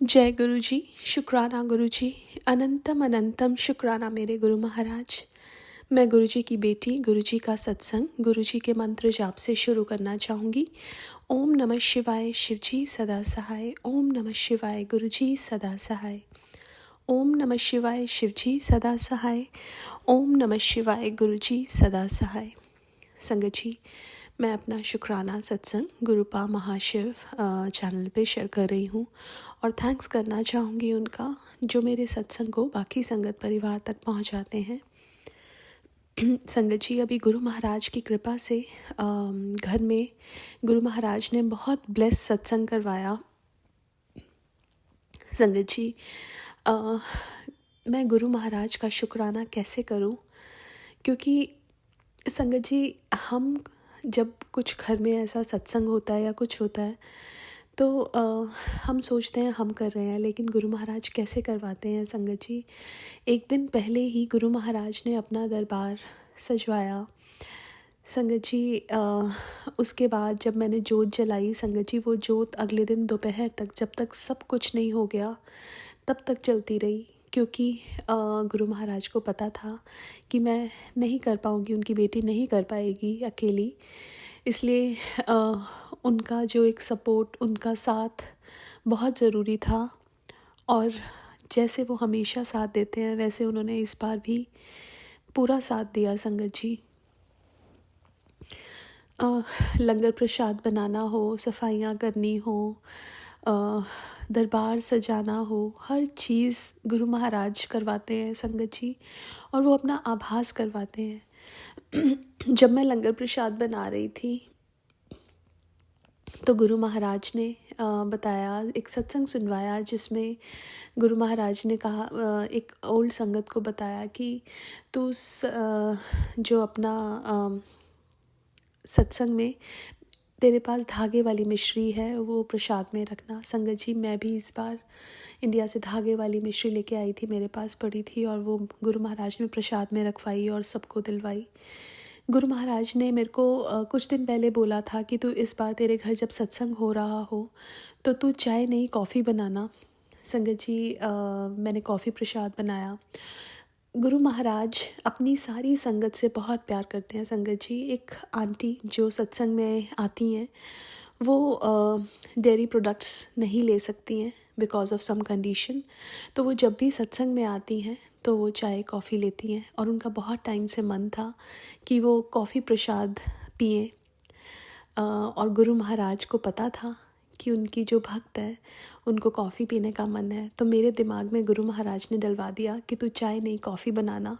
जय गुरु जी। शुक्राना गुरु जी। अनंतम अनंतम शुक्राना मेरे गुरु महाराज। मैं गुरु जी की बेटी, गुरु जी का सत्संग गुरु जी के मंत्र जाप से शुरू करना चाहूँगी। ओम नमः शिवाय, शिव जी सदा सहाय। ओम नमः शिवाय, गुरु जी सदा सहाय। ओम नमः शिवाय, शिव जी सदा सहाय। ओम नमः शिवाय, गुरु जी सदा सहाय। संगत जी, मैं अपना शुक्राना सत्संग गुरुपा महाशिव चैनल पे शेयर कर रही हूँ और थैंक्स करना चाहूँगी उनका, जो मेरे सत्संग को बाकी संगत परिवार तक पहुँचाते हैं। संगत जी, अभी गुरु महाराज की कृपा से घर में गुरु महाराज ने बहुत ब्लेस सत्संग करवाया। संगत जी, मैं गुरु महाराज का शुक्राना कैसे करूं, क्योंकि संगत जी, हम जब कुछ घर में ऐसा सत्संग होता है या कुछ होता है तो हम सोचते हैं हम कर रहे हैं, लेकिन गुरु महाराज कैसे करवाते हैं। संगत जी, एक दिन पहले ही गुरु महाराज ने अपना दरबार सजवाया। संगत जी, उसके बाद जब मैंने जोत जलाई, संगत जी वो जोत अगले दिन दोपहर तक, जब तक सब कुछ नहीं हो गया तब तक चलती रही, क्योंकि गुरु महाराज को पता था कि मैं नहीं कर पाऊँगी, उनकी बेटी नहीं कर पाएगी अकेली। इसलिए उनका जो एक सपोर्ट, उनका साथ बहुत ज़रूरी था। और जैसे वो हमेशा साथ देते हैं, वैसे उन्होंने इस बार भी पूरा साथ दिया। संगत जी, लंगर प्रसाद बनाना हो, सफाइयाँ करनी हो, दरबार सजाना हो, हर चीज़ गुरु महाराज करवाते हैं संगत जी, और वो अपना आभास करवाते हैं। जब मैं लंगर प्रसाद बना रही थी तो गुरु महाराज ने बताया, एक सत्संग सुनवाया जिसमें गुरु महाराज ने कहा, एक ओल्ड संगत को बताया कि तू जो अपना सत्संग में तेरे पास धागे वाली मिश्री है वो प्रसाद में रखना। संगत जी, मैं भी इस बार इंडिया से धागे वाली मिश्री लेके आई थी, मेरे पास पड़ी थी, और वो गुरु महाराज ने प्रसाद में रखवाई और सबको दिलवाई। गुरु महाराज ने मेरे को कुछ दिन पहले बोला था कि तू इस बार तेरे घर जब सत्संग हो रहा हो तो तू चाय नहीं कॉफ़ी बनाना। संगत जी, मैंने कॉफ़ी प्रसाद बनाया। गुरु महाराज अपनी सारी संगत से बहुत प्यार करते हैं। संगत जी, एक आंटी जो सत्संग में आती हैं, वो डेयरी प्रोडक्ट्स नहीं ले सकती हैं बिकॉज ऑफ सम कंडीशन, तो वो जब भी सत्संग में आती हैं तो वो चाय कॉफ़ी लेती हैं, और उनका बहुत टाइम से मन था कि वो कॉफ़ी प्रसाद पिए। और गुरु महाराज को पता था कि उनकी जो भक्त है उनको कॉफ़ी पीने का मन है, तो मेरे दिमाग में गुरु महाराज ने डलवा दिया कि तू चाय नहीं कॉफ़ी बनाना।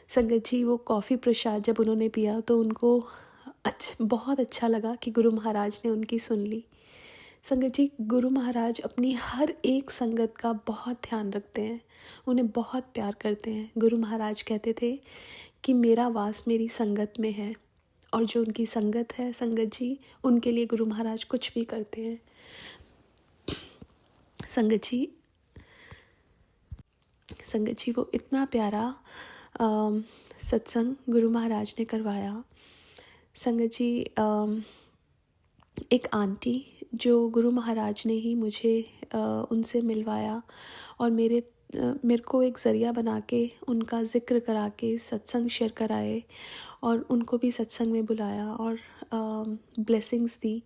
संगत जी, वो कॉफ़ी प्रसाद जब उन्होंने पिया तो उनको बहुत अच्छा लगा कि गुरु महाराज ने उनकी सुन ली। संगत जी, गुरु महाराज अपनी हर एक संगत का बहुत ध्यान रखते हैं, उन्हें बहुत प्यार करते हैं। गुरु महाराज कहते थे कि मेरा वास मेरी संगत में है, और जो उनकी संगत है संगत जी, उनके लिए गुरु महाराज कुछ भी करते हैं। संगत जी, वो इतना प्यारा सत्संग गुरु महाराज ने करवाया। संगत जी, एक आंटी जो गुरु महाराज ने ही मुझे उनसे मिलवाया और मेरे को एक ज़रिया बना के उनका ज़िक्र करा के सत्संग शेयर कराए, और उनको भी सत्संग में बुलाया और ब्लेसिंग्स दी।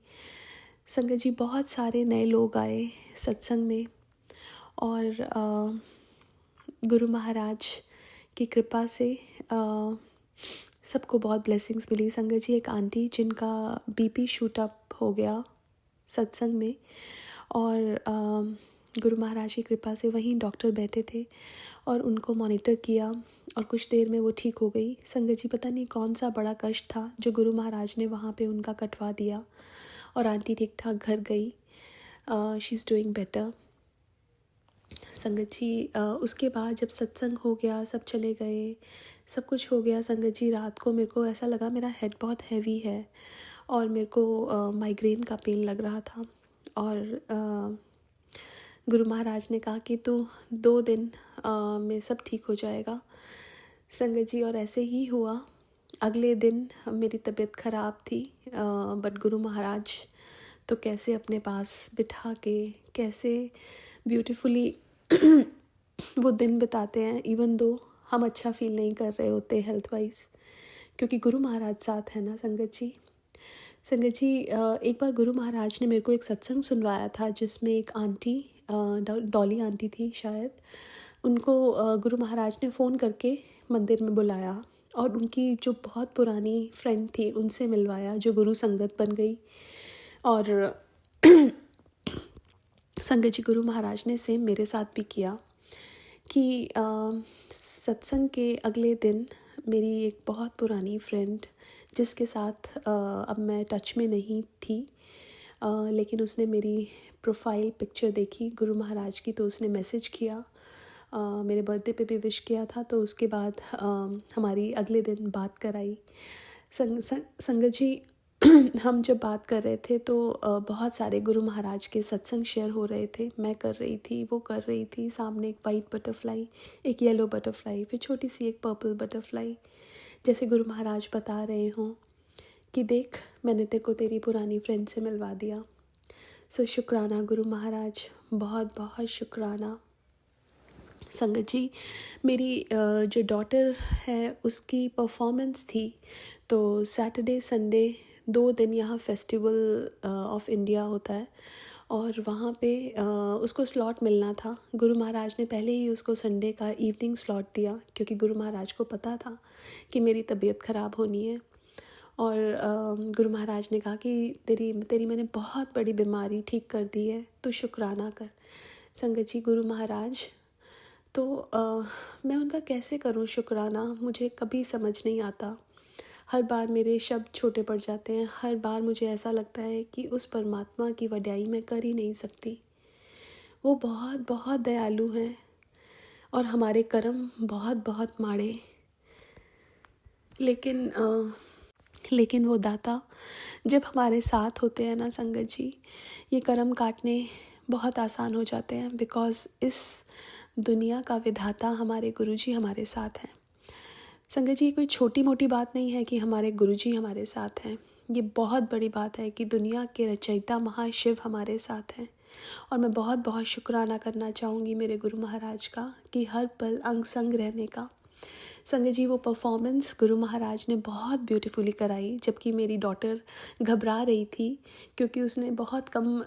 संगत जी, बहुत सारे नए लोग आए सत्संग में, और गुरु महाराज की कृपा से सबको बहुत ब्लेसिंग्स मिली। संगत जी, एक आंटी जिनका बीपी शूट अप हो गया सत्संग में, और गुरु महाराज की कृपा से वहीं डॉक्टर बैठे थे और उनको मॉनिटर किया, और कुछ देर में वो ठीक हो गई। संगत जी, पता नहीं कौन सा बड़ा कष्ट था जो गुरु महाराज ने वहाँ पे उनका कटवा दिया, और आंटी ठीक ठाक घर गई। She is doing better. संगत जी, उसके बाद जब सत्संग हो गया, सब चले गए, सब कुछ हो गया। संगत जी, रात को मेरे को ऐसा लगा मेरा हेड बहुत हैवी है, और मेरे को माइग्रेन का पेन लग रहा था, और गुरु महाराज ने कहा कि तू 2 दिन में सब ठीक हो जाएगा। संगत जी, और ऐसे ही हुआ। अगले दिन मेरी तबीयत ख़राब थी, बट गुरु महाराज तो कैसे अपने पास बिठा के, कैसे ब्यूटीफुली वो दिन बिताते हैं, इवन दो हम अच्छा फील नहीं कर रहे होते हेल्थ वाइज, क्योंकि गुरु महाराज साथ है ना संगत जी। संगत जी, एक बार गुरु महाराज ने मेरे को एक सत्संग सुनवाया था जिसमें एक आंटी, डॉली आंटी थी शायद, उनको गुरु महाराज ने फ़ोन करके मंदिर में बुलाया और उनकी जो बहुत पुरानी फ्रेंड थी उनसे मिलवाया, जो गुरु संगत बन गई। और संगत जी, गुरु महाराज ने सेम मेरे साथ भी किया कि सत्संग के अगले दिन मेरी एक बहुत पुरानी फ्रेंड, जिसके साथ अब मैं टच में नहीं थी, लेकिन उसने मेरी प्रोफाइल पिक्चर देखी गुरु महाराज की, तो उसने मैसेज किया, मेरे बर्थडे पे भी विश किया था। तो उसके बाद हमारी अगले दिन बात कराई। संगत जी, हम जब बात कर रहे थे तो बहुत सारे गुरु महाराज के सत्संग शेयर हो रहे थे, मैं कर रही थी, वो कर रही थी, सामने एक वाइट बटरफ्लाई, एक येलो बटरफ्लाई, फिर छोटी सी एक पर्पल बटरफ्लाई, जैसे गुरु महाराज बता रहे हों कि देख मैंने तेरे को तेरी पुरानी फ्रेंड से मिलवा दिया। सो शुक्राना गुरु महाराज, बहुत बहुत शुक्राना। संगत जी, मेरी जो डॉटर है उसकी परफॉर्मेंस थी, तो सैटरडे संडे 2 दिन यहाँ फेस्टिवल ऑफ इंडिया होता है और वहाँ पे उसको स्लॉट मिलना था। गुरु महाराज ने पहले ही उसको संडे का इवनिंग स्लॉट दिया, क्योंकि गुरु महाराज को पता था कि मेरी तबीयत ख़राब होनी है। और गुरु महाराज ने कहा कि तेरी मैंने बहुत बड़ी बीमारी ठीक कर दी है, तो शुक्राना कर। संगत जी, गुरु महाराज तो मैं उनका कैसे करूं शुक्राना, मुझे कभी समझ नहीं आता। हर बार मेरे शब्द छोटे पड़ जाते हैं, हर बार मुझे ऐसा लगता है कि उस परमात्मा की वड्याई मैं कर ही नहीं सकती। वो बहुत बहुत दयालु हैं और हमारे कर्म बहुत बहुत माड़े, लेकिन वो दाता जब हमारे साथ होते हैं ना संगत जी, ये कर्म काटने बहुत आसान हो जाते हैं, बिकॉज़ इस दुनिया का विधाता हमारे गुरुजी हमारे साथ हैं। संगत जी, कोई छोटी मोटी बात नहीं है कि हमारे गुरुजी हमारे साथ हैं, ये बहुत बड़ी बात है कि दुनिया के रचयिता महाशिव हमारे साथ हैं। और मैं बहुत बहुत शुक्राना करना चाहूँगी मेरे गुरु महाराज का कि हर पल अंग संग रहने का। संगत जी, वो परफॉर्मेंस गुरु महाराज ने बहुत ब्यूटीफुली कराई, जबकि मेरी डॉटर घबरा रही थी, क्योंकि उसने बहुत कम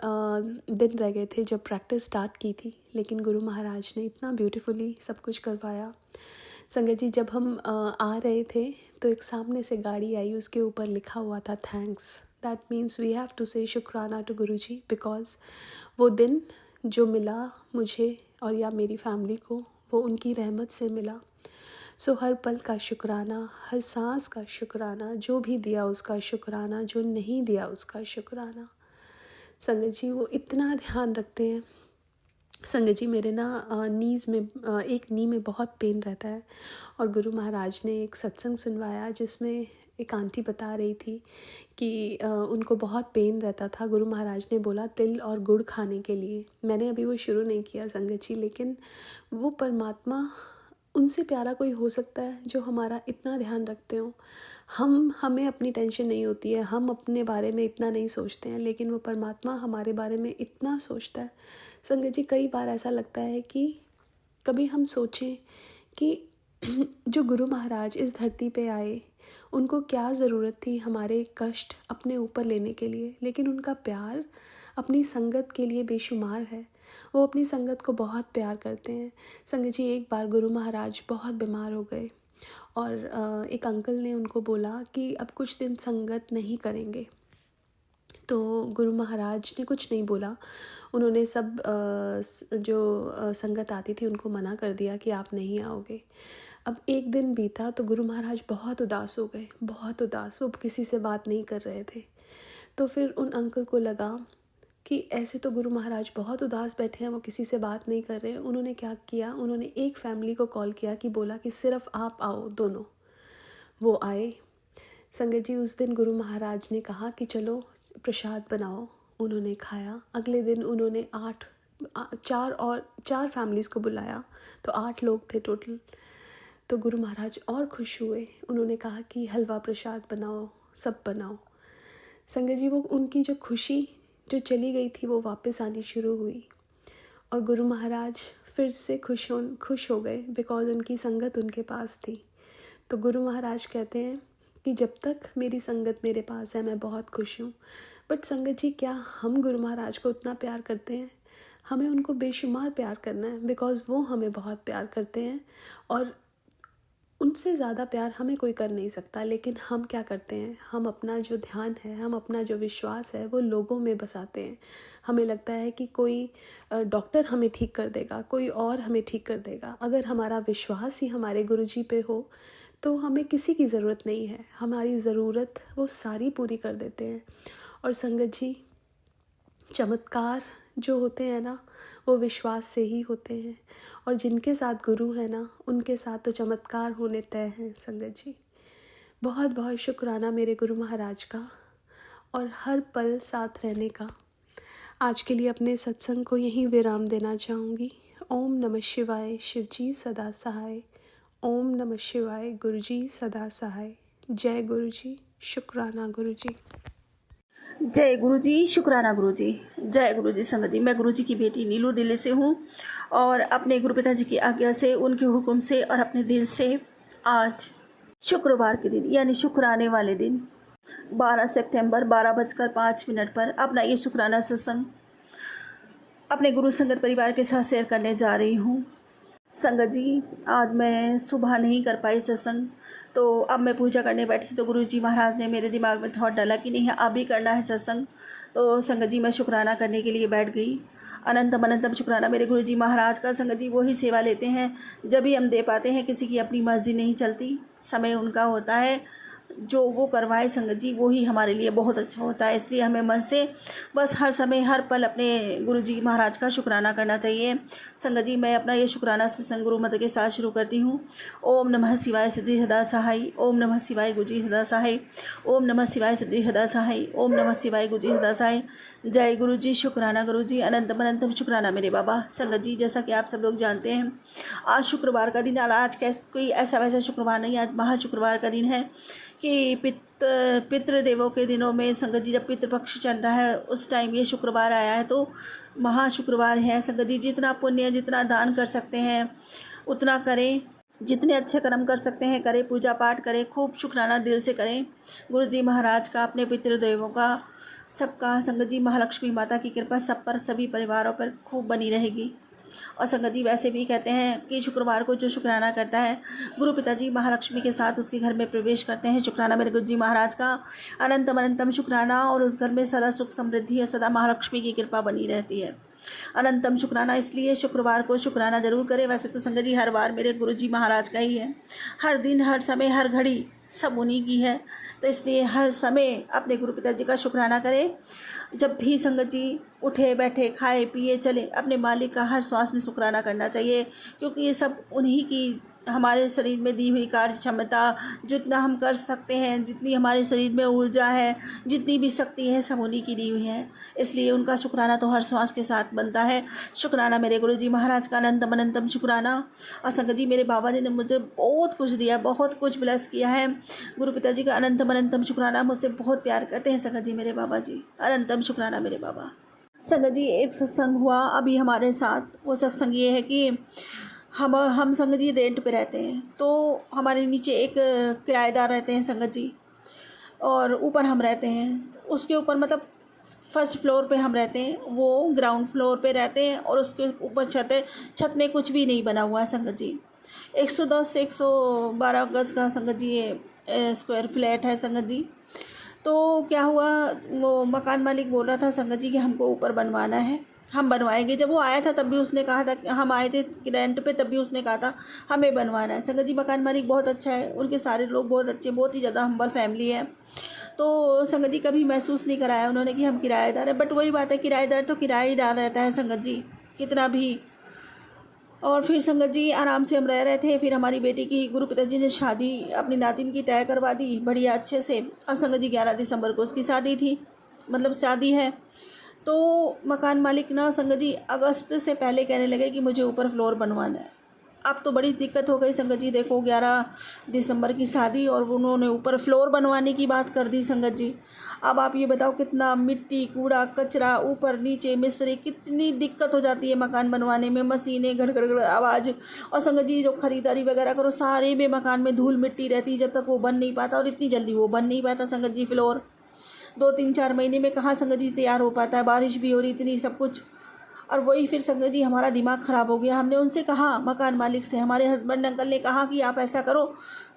दिन रह गए थे जब प्रैक्टिस स्टार्ट की थी, लेकिन गुरु महाराज ने इतना ब्यूटीफुली सब कुछ करवाया। संगत जी, जब हम आ रहे थे तो एक सामने से गाड़ी आई, उसके ऊपर लिखा हुआ था thanks, that means we have to say शुक्राना टू गुरु जी, बिकॉज वो दिन जो मिला मुझे और या मेरी फैमिली को, वो उनकी रहमत से मिला। सो हर पल का शुक्राना, हर सांस का शुक्राना, जो भी दिया उसका शुक्राना, जो नहीं दिया उसका शुक्राना। संगत जी, वो इतना ध्यान रखते हैं। संगत जी, मेरे ना नीज़ में एक नी में बहुत पेन रहता है, और गुरु महाराज ने एक सत्संग सुनवाया जिसमें एक आंटी बता रही थी कि उनको बहुत पेन रहता था। गुरु महाराज ने बोला तिल और गुड़ खाने के लिए। मैंने अभी वो शुरू नहीं किया संगत जी, लेकिन वो परमात्मा, उनसे प्यारा कोई हो सकता है जो हमारा इतना ध्यान रखते हो। हमें अपनी टेंशन नहीं होती है, हम अपने बारे में इतना नहीं सोचते हैं, लेकिन वो परमात्मा हमारे बारे में इतना सोचता है। संगत जी, कई बार ऐसा लगता है कि कभी हम सोचें कि जो गुरु महाराज इस धरती पे आए, उनको क्या ज़रूरत थी हमारे कष्ट अपने ऊपर लेने के लिए, लेकिन उनका प्यार अपनी संगत के लिए बेशुमार है। वो अपनी संगत को बहुत प्यार करते हैं। संगत जी, एक बार गुरु महाराज बहुत बीमार हो गए और एक अंकल ने उनको बोला कि अब कुछ दिन संगत नहीं करेंगे। तो गुरु महाराज ने कुछ नहीं बोला, उन्होंने सब जो संगत आती थी उनको मना कर दिया कि आप नहीं आओगे। अब एक दिन बीता तो गुरु महाराज बहुत उदास हो गए, बहुत उदास, वो किसी से बात नहीं कर रहे थे। तो फिर उन अंकल को लगा कि ऐसे तो गुरु महाराज बहुत उदास बैठे हैं, वो किसी से बात नहीं कर रहे। उन्होंने क्या किया, उन्होंने एक फैमिली को कॉल किया कि बोला कि सिर्फ आप आओ दोनों। वो आए। संगत जी, उस दिन गुरु महाराज ने कहा कि चलो प्रसाद बनाओ, उन्होंने खाया। अगले दिन उन्होंने 4 फैमिलीज़ को बुलाया, तो 8 लोग थे टोटल। तो गुरु महाराज और खुश हुए, उन्होंने कहा कि हलवा प्रसाद बनाओ, सब बनाओ। संगत जी, वो उनकी जो खुशी जो चली गई थी वो वापस आनी शुरू हुई, और गुरु महाराज फिर से खुश हो गए बिकॉज़ उनकी संगत उनके पास थी। तो गुरु महाराज कहते हैं कि जब तक मेरी संगत मेरे पास है मैं बहुत खुश हूँ। बट संगत जी, क्या हम गुरु महाराज को उतना प्यार करते हैं? हमें उनको बेशुमार प्यार करना है बिकॉज़ वो हमें बहुत प्यार करते हैं और उनसे ज़्यादा प्यार हमें कोई कर नहीं सकता। लेकिन हम क्या करते हैं, हम अपना जो ध्यान है, हम अपना जो विश्वास है वो लोगों में बसाते हैं। हमें लगता है कि कोई डॉक्टर हमें ठीक कर देगा, कोई और हमें ठीक कर देगा। अगर हमारा विश्वास ही हमारे गुरुजी पे हो तो हमें किसी की ज़रूरत नहीं है, हमारी ज़रूरत वो सारी पूरी कर देते हैं। और संगत जी, चमत्कार जो होते हैं ना, वो विश्वास से ही होते हैं। और जिनके साथ गुरु है ना, उनके साथ तो चमत्कार होने तय हैं। संगत जी, बहुत बहुत शुक्राना मेरे गुरु महाराज का और हर पल साथ रहने का। आज के लिए अपने सत्संग को यहीं विराम देना चाहूँगी। ओम नमः शिवाय, शिवजी सदा सहाय। ओम नमः शिवाय, गुरुजी सदा सहाय। जय गुरुजी, शुक्राना गुरुजी। जय गुरु जी, शुक्राना गुरु जी। जय गुरु जी। संगत जी, मैं गुरु जी की बेटी नीलू दिल्ली से हूँ और अपने गुरु पिताजी की आज्ञा से, उनके हुक्म से और अपने दिल से आज शुक्रवार के दिन यानी शुक्राने वाले दिन 12 सितंबर 12:05 पर अपना ये शुक्राना सत्संग अपने गुरु संगत परिवार के साथ शेयर करने जा रही हूँ। संगत जी, आज मैं सुबह नहीं कर पाई सत्संग, तो अब मैं पूजा करने बैठी थी तो गुरु जी महाराज ने मेरे दिमाग में थॉट डाला कि नहीं, अब भी करना है सत्संग। तो संगत जी, मैं शुक्राना करने के लिए बैठ गई। अनंतम अनंतम शुक्राना मेरे गुरु जी महाराज का। संगत जी, वही सेवा लेते हैं जब भी हम दे पाते हैं, किसी की अपनी मर्जी नहीं चलती, समय उनका होता है, जो वो करवाए संगत जी वही हमारे लिए बहुत अच्छा होता है। इसलिए हमें मन से बस हर समय हर पल अपने गुरु जी महाराज का शुक्राना करना चाहिए। संगत जी, मैं अपना ये शुक्राना सत्संग गुरु मंत्र के साथ शुरू करती हूँ। ओम नमः शिवाय सिद्धि सदा सहाय। ओम नमः शिवाय गुरुजी सदा सहाय। ओम नमः शिवाय सिद्धि सदा सहाय। ओम नमः शिवाय गुरुजी सदा सहाय। जय गुरु जी, शुक्राना गुरु जी। अनंतम अनंतम शुक्राना मेरे बाबा। संगत जी, जैसा कि आप सब लोग जानते हैं, आज शुक्रवार का दिन, और आज कोई ऐसा वैसा शुक्रवार नहीं, आज महाशुक्रवार का दिन है कि पितृदेवों के दिनों में संगत जी, जब पितृपक्ष चल रहा है उस टाइम ये शुक्रवार आया है, तो महाशुक्रवार है। संगत जी, जितना पुण्य, जितना दान कर सकते हैं उतना करें, जितने अच्छे कर्म कर सकते हैं करें, पूजा पाठ करें, खूब शुक्राना दिल से करें गुरु जी महाराज का, अपने पितृदेवों का, सबका। संगत जी, महालक्ष्मी माता की कृपा सब पर, सभी परिवारों पर खूब बनी रहेगी। और संगत जी, वैसे भी कहते हैं कि शुक्रवार को जो शुक्राना करता है, गुरु पिताजी महालक्ष्मी के साथ उसके घर में प्रवेश करते हैं। शुक्राना मेरे गुरु जी महाराज का, अनंतम अनंतम शुक्राना। और उस घर में सदा सुख समृद्धि और सदा महालक्ष्मी की कृपा बनी रहती है। अनंतम शुक्राना, इसलिए शुक्रवार को शुक्राना जरूर करें। वैसे तो संगत जी, हर बार मेरे गुरु जी महाराज का ही है, हर दिन, हर समय, हर घड़ी सब उन्हीं की है। तो इसलिए हर समय अपने गुरु पिताजी का शुक्राना करें। जब भी संगत जी उठे बैठे, खाए पिए चले, अपने मालिक का हर श्वास में शुक्राना करना चाहिए, क्योंकि ये सब उन्हीं की हमारे शरीर में दी हुई कार्य क्षमता, जितना हम कर सकते हैं, जितनी हमारे शरीर में ऊर्जा है, जितनी भी शक्ति है, सब उन्हीं की दी हुई है। इसलिए उनका शुक्राना तो हर श्वास के साथ बनता है। शुक्राना मेरे गुरु जी महाराज का, अनंतम अनंतम शुक्राना। और संगत जी, मेरे बाबा जी ने मुझे बहुत कुछ दिया, बहुत कुछ ब्लेस किया है। गुरु पिताजी का अनंतम अनंतम शुक्राना, मुझसे बहुत प्यार करते हैं संगत जी मेरे बाबा जी। अनंतम शुक्राना मेरे बाबा। संगत जी, एक सत्संग हुआ अभी हमारे साथ। वो सत्संग ये है कि हम संगत जी रेंट पे रहते हैं, तो हमारे नीचे एक किराएदार रहते हैं संगत जी, और ऊपर हम रहते हैं। उसके ऊपर मतलब फर्स्ट फ्लोर पे हम रहते हैं, वो ग्राउंड फ्लोर पे रहते हैं, और उसके ऊपर छत है। छत में कुछ भी नहीं बना हुआ है संगत जी। 110 से 112 गज का संगत जी ये स्क्वायर फ्लैट है संगत जी। तो क्या हुआ, वो मकान मालिक बोल रहा था संगत जी कि हमको ऊपर बनवाना है, हम बनवाएंगे। जब वो आया था तब भी उसने कहा था, हम आए थे रेंट पे तब भी उसने कहा था हमें बनवाना है। संगत जी, मकान मालिक बहुत अच्छा है, उनके सारे लोग बहुत अच्छे, बहुत ही ज़्यादा हम्बल फैमिली है। तो संगत जी, कभी महसूस नहीं कराया उन्होंने कि हम किराएदार हैं। बट वही बात है, किराएदार तो किराएदार रहता है संगत जी, कितना भी। और फिर संगत जी, आराम से हम रह रहे थे। फिर हमारी बेटी की गुरु पिताजी ने शादी अपनी नातिन की तय करवा दी बढ़िया अच्छे से। अब संगत जी 11 दिसंबर को उसकी शादी थी, मतलब शादी है। तो मकान मालिक ना संगत जी अगस्त से पहले कहने लगे कि मुझे ऊपर फ्लोर बनवाना है। अब तो बड़ी दिक्कत हो गई संगत जी। देखो 11 दिसंबर की शादी और उन्होंने ऊपर फ्लोर बनवाने की बात कर दी संगत जी। अब आप ये बताओ कितना मिट्टी कूड़ा कचरा ऊपर नीचे मिस्त्री, कितनी दिक्कत हो जाती है मकान बनवाने में, मशीनें घड़ घड़ घड़ आवाज़। और संगत जी जो खरीदारी वगैरह करो सारे में मकान में धूल मिट्टी रहती है जब तक वो बन नहीं पाता, और इतनी जल्दी वो बन नहीं पाता संगत जी। फ्लोर 2-3-4 महीने में कहाँ संगत जी तैयार हो पाता है, बारिश भी हो रही इतनी सब कुछ। और वही फिर संगत जी हमारा दिमाग ख़राब हो गया। हमने उनसे कहा, मकान मालिक से, हमारे हस्बैंड अंकल ने कहा कि आप ऐसा करो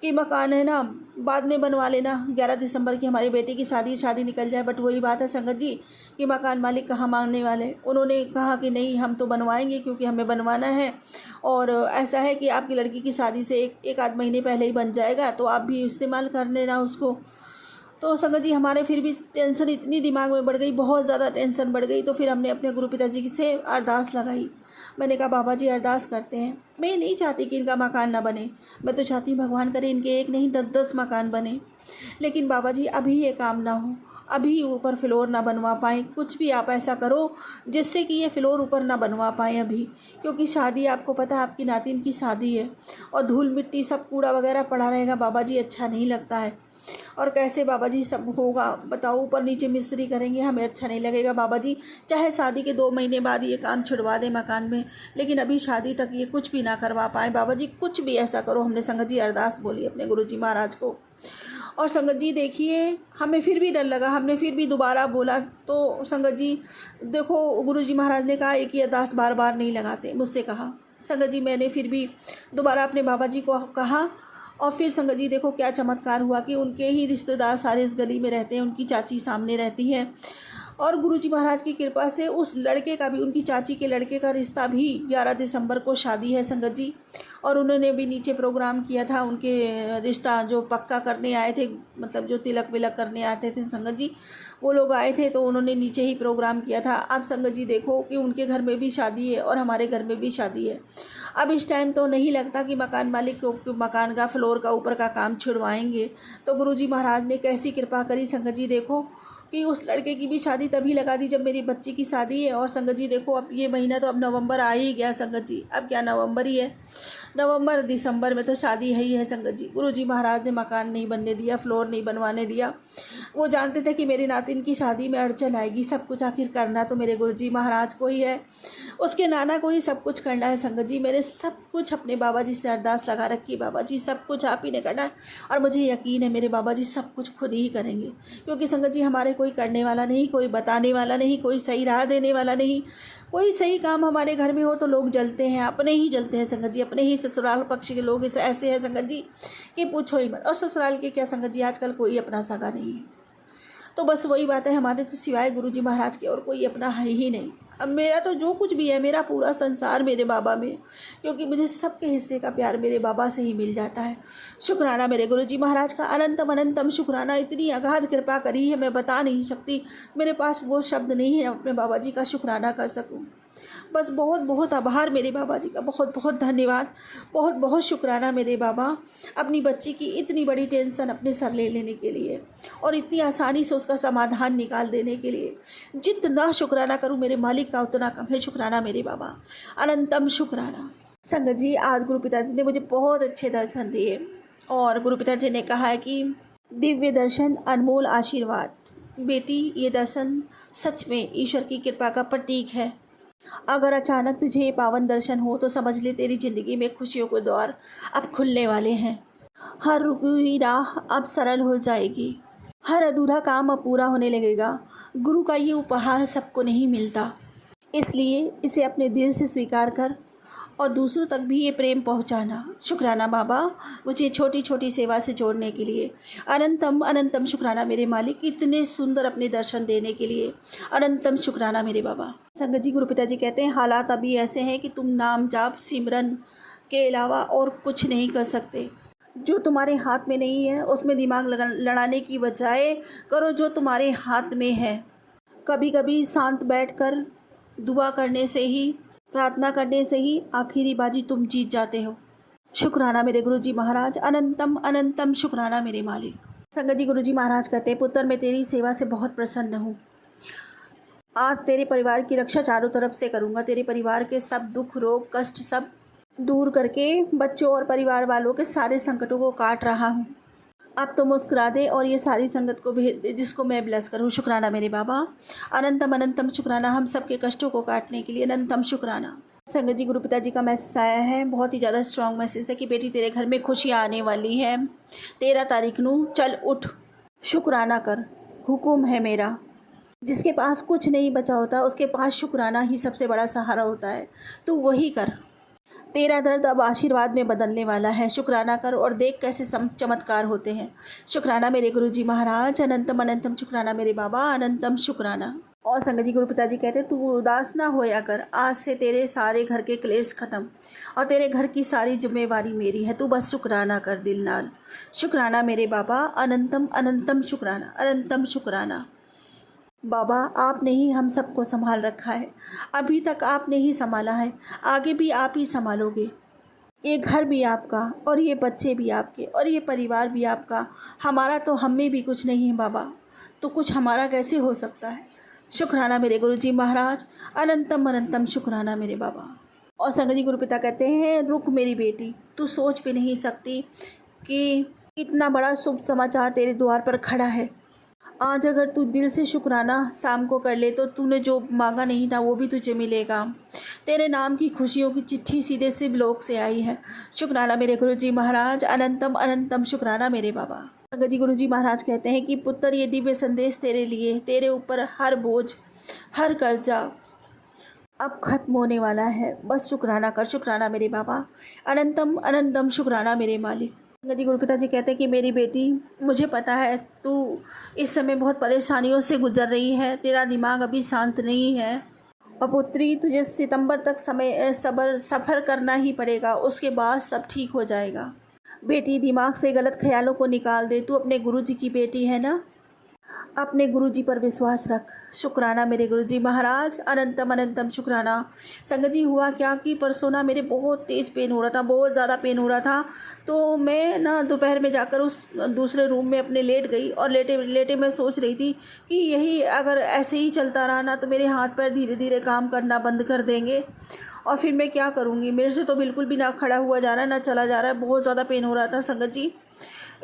कि मकान है ना बाद में बनवा लेना, 11 दिसंबर की हमारी बेटी की शादी निकल जाए। बट वही बात है संगत जी कि मकान मालिक कहाँ मांगने वाले। उन्होंने कहा कि नहीं हम तो बनवाएंगे क्योंकि हमें बनवाना है, और ऐसा है कि आपकी लड़की की शादी से एक आध महीने पहले ही बन जाएगा, तो आप भी इस्तेमाल कर लेना उसको। तो संगत जी हमारे फिर भी टेंशन इतनी दिमाग में बढ़ गई, बहुत ज़्यादा टेंशन बढ़ गई। तो फिर हमने अपने गुरु पिताजी से अरदास लगाई। मैंने कहा बाबा जी अरदास करते हैं, मैं नहीं चाहती कि इनका मकान ना बने, मैं तो चाहती हूँ भगवान करे इनके एक नहीं 10-10 मकान बने। लेकिन बाबा जी अभी ये काम ना हो, अभी ऊपर फ्लोर ना बनवा पाएँ, कुछ भी आप ऐसा करो जिससे कि ये फ्लोर ऊपर ना बनवा पाएँ अभी, क्योंकि शादी आपको पता है आपकी नातिन की शादी है, और धूल मिट्टी सब कूड़ा वगैरह पड़ा रहेगा बाबा जी, अच्छा नहीं लगता है। और कैसे बाबा जी सब होगा बताओ, ऊपर नीचे मिस्त्री करेंगे, हमें अच्छा नहीं लगेगा बाबा जी। चाहे शादी के 2 महीने बाद ये काम छुड़वा दें मकान में, लेकिन अभी शादी तक ये कुछ भी ना करवा पाए बाबा जी, कुछ भी ऐसा करो। हमने संगत जी अरदास बोली अपने गुरुजी महाराज को। और संगत जी देखिए हमें फिर भी डर लगा, हमने फिर भी दोबारा बोला। तो संगत जी देखो गुरुजी महाराज ने कहा एक ही अरदास बार बार नहीं लगाते, मुझसे कहा। संगत जी मैंने फिर भी दोबारा अपने बाबा जी को कहा, और फिर संगत जी देखो क्या चमत्कार हुआ कि उनके ही रिश्तेदार सारे इस गली में रहते हैं, उनकी चाची सामने रहती है, और गुरुजी महाराज की कृपा से उस लड़के का भी, उनकी चाची के लड़के का रिश्ता भी 11 दिसंबर को शादी है संगत जी। और उन्होंने भी नीचे प्रोग्राम किया था, उनके रिश्ता जो पक्का करने आए थे, मतलब जो तिलक विलक करने आते थे संगत जी, वो लोग आए थे, तो उन्होंने नीचे ही प्रोग्राम किया था। अब संगत जी देखो कि उनके घर में भी शादी है और हमारे घर में भी शादी है। अब इस टाइम तो नहीं लगता कि मकान मालिक को मकान का फ्लोर का ऊपर का काम छुड़वाएंगे। तो गुरुजी महाराज ने कैसी कृपा करी संगत जी देखो कि उस लड़के की भी शादी तभी लगा दी जब मेरी बच्ची की शादी है। और संगत जी देखो अब ये महीना तो अब नवंबर आ ही गया संगत जी, अब क्या नवंबर ही है, नवंबर दिसंबर में तो शादी है ही है संगत जी। गुरुजी महाराज ने मकान नहीं बनने दिया, फ्लोर नहीं बनवाने दिया। वो जानते थे कि मेरी नातिन की शादी में अड़चन आएगी, सब कुछ आखिर करना तो मेरे गुरुजी महाराज को ही है, उसके नाना को ही सब कुछ करना है संगत जी। मैंने सब कुछ अपने बाबा जी से अरदास लगा रखी, बाबा जी सब कुछ आप ही ने करना है, और मुझे यकीन है मेरे बाबा जी सब कुछ खुद ही करेंगे, क्योंकि संगत जी हमारे कोई करने वाला नहीं, कोई बताने वाला नहीं, कोई सही राह देने वाला नहीं। कोई सही काम हमारे घर में हो तो लोग जलते हैं, अपने ही जलते हैं संगत जी, अपने ही ससुराल पक्ष के लोग ऐसे हैं संगत जी कि पूछो ही मत। और ससुराल के क्या संगत जी, आजकल कोई अपना सगा नहीं है। तो बस वही बात है, हमारे तो सिवाय गुरुजी महाराज के और कोई अपना है ही नहीं। अब मेरा तो जो कुछ भी है, मेरा पूरा संसार मेरे बाबा में, क्योंकि मुझे सबके हिस्से का प्यार मेरे बाबा से ही मिल जाता है। शुक्राना मेरे गुरुजी महाराज का, अनंतम अनंतम शुक्राना। इतनी अगाध कृपा करी है मैं बता नहीं सकती, मेरे पास वो शब्द नहीं है अपने बाबा जी का शुक्राना कर सकूं। बस बहुत बहुत आभार मेरे बाबा जी का, बहुत बहुत धन्यवाद, बहुत बहुत शुक्राना मेरे बाबा, अपनी बच्ची की इतनी बड़ी टेंशन अपने सर ले लेने के लिए और इतनी आसानी से उसका समाधान निकाल देने के लिए। जितना शुक्राना करूं मेरे मालिक का उतना कम है। शुक्राना मेरे बाबा, अनंतम शुक्राना। संगत जी आज गुरु पिताजी ने मुझे बहुत अच्छे दर्शन दिए, और गुरु पिताजी ने कहा है कि दिव्य दर्शन अनमोल आशीर्वाद। बेटी ये दर्शन सच में ईश्वर की कृपा का प्रतीक है। अगर अचानक तुझे ये पावन दर्शन हो तो समझ ले तेरी ज़िंदगी में खुशियों के द्वार अब खुलने वाले हैं। हर रुकी हुई राह अब सरल हो जाएगी, हर अधूरा काम अब पूरा होने लगेगा। गुरु का ये उपहार सबको नहीं मिलता, इसलिए इसे अपने दिल से स्वीकार कर और दूसरों तक भी ये प्रेम पहुंचाना। शुक्राना बाबा मुझे छोटी छोटी सेवा से जोड़ने के लिए। अनंतम अनंतम शुक्राना मेरे मालिक, इतने सुंदर अपने दर्शन देने के लिए। अनंतम शुक्राना मेरे बाबा। संगत जी गुरु पिताजी कहते हैं हालात अभी ऐसे हैं कि तुम नाम जाप सिमरन के अलावा और कुछ नहीं कर सकते। जो तुम्हारे हाथ में नहीं है उसमें दिमाग लड़ाने की बजाय करो जो तुम्हारे हाथ में है। कभी कभी शांत बैठकर दुआ करने से ही, प्रार्थना करने से ही आखिरी बाजी तुम जीत जाते हो। शुक्राना मेरे गुरुजी महाराज, अनंतम अनंतम शुक्राना मेरे मालिक। संगत जी गुरुजी महाराज कहते हैं पुत्र मैं तेरी सेवा से बहुत प्रसन्न हूँ। आज तेरे परिवार की रक्षा चारों तरफ से करूँगा। तेरे परिवार के सब दुख रोग कष्ट सब दूर करके बच्चों और परिवार वालों के सारे संकटों को काट रहा हूँ। अब तो मुस्कुरा दे और ये सारी संगत को भेज दे जिसको मैं ब्लेस करूँ। शुक्राना मेरे बाबा, अनंतम अनंतम शुक्राना हम सबके कष्टों को काटने के लिए, अनंतम शुक्राना। संगत जी, गुरु पिताजी का मैसेज आया है, बहुत ही ज़्यादा स्ट्रॉन्ग मैसेज है कि बेटी तेरे घर में खुशियाँ आने वाली है। 13 तारीख नू चल उठ, शुक्राना कर, हुक्म है मेरा। जिसके पास कुछ नहीं बचा होता उसके पास शुक्राना ही सबसे बड़ा सहारा होता है, तो वही कर। तेरा दर्द अब आशीर्वाद में बदलने वाला है। शुक्राना कर और देख कैसे चमत्कार होते हैं। शुक्राना मेरे गुरुजी महाराज, अनंतम अनंतम शुक्राना मेरे बाबा, अनंतम शुक्राना। और संगत जी, गुरु पिताजी कहते तू उदास ना होया कर, आज से तेरे सारे घर के क्लेश ख़त्म और तेरे घर की सारी जिम्मेवारी मेरी है। तू बस शुक्राना कर दिल नाल। शुक्राना मेरे बाबा, अनंतम अनंतम शुक्राना, अनंतम शुक्राना। बाबा, आपने ही हम सबको संभाल रखा है, अभी तक आपने ही संभाला है, आगे भी आप ही संभालोगे। ये घर भी आपका और ये बच्चे भी आपके और ये परिवार भी आपका। हमारा तो हम में भी कुछ नहीं है बाबा, तो कुछ हमारा कैसे हो सकता है। शुक्राना मेरे गुरुजी महाराज, अनंतम अनंतम शुक्राना मेरे बाबा। और संगत जी, गुरुपिता कहते हैं रुक मेरी बेटी, तू सोच भी नहीं सकती कि इतना बड़ा शुभ समाचार तेरे द्वार पर खड़ा है। आज अगर तू दिल से शुक्राना शाम को कर ले तो तूने जो मांगा नहीं था वो भी तुझे मिलेगा। तेरे नाम की खुशियों की चिट्ठी सीधे से ब्लॉक से आई है। शुक्राना मेरे गुरुजी महाराज, अनंतम अनंतम शुक्राना मेरे बाबा। संगत जी, गुरुजी महाराज कहते हैं कि पुत्र, ये दिव्य संदेश तेरे लिए, तेरे ऊपर हर बोझ, हर कर्जा अब खत्म होने वाला है। बस शुक्राना कर, शुक्राना मेरे बाबा, अनंतम अनंतम शुक्राना मेरे मालिक। संगत जी, गुरु पिताजी कहते हैं कि मेरी बेटी, मुझे पता है तू इस समय बहुत परेशानियों से गुजर रही है, तेरा दिमाग अभी शांत नहीं है। और पुत्री, तुझे सितंबर तक सफ़र करना ही पड़ेगा, उसके बाद सब ठीक हो जाएगा। बेटी, दिमाग से गलत ख्यालों को निकाल दे, तू अपने गुरुजी की बेटी है ना, अपने गुरुजी पर विश्वास रख। शुक्राना मेरे गुरुजी महाराज, अनंतम अनंतम शुक्राना। संगत जी, हुआ क्या कि परसों ना मेरे बहुत तेज़ पेन हो रहा था, बहुत ज़्यादा पेन हो रहा था। तो मैं ना दोपहर में जाकर उस दूसरे रूम में अपने लेट गई और लेटे लेटे मैं सोच रही थी कि यही अगर ऐसे ही चलता रहा ना तो मेरे हाथ पैर धीरे धीरे काम करना बंद कर देंगे और फिर मैं क्या करूँगी। मेरे से तो बिल्कुल भी ना खड़ा हुआ जा रहा है ना चला जा रहा है, बहुत ज़्यादा पेन हो रहा था संगत जी,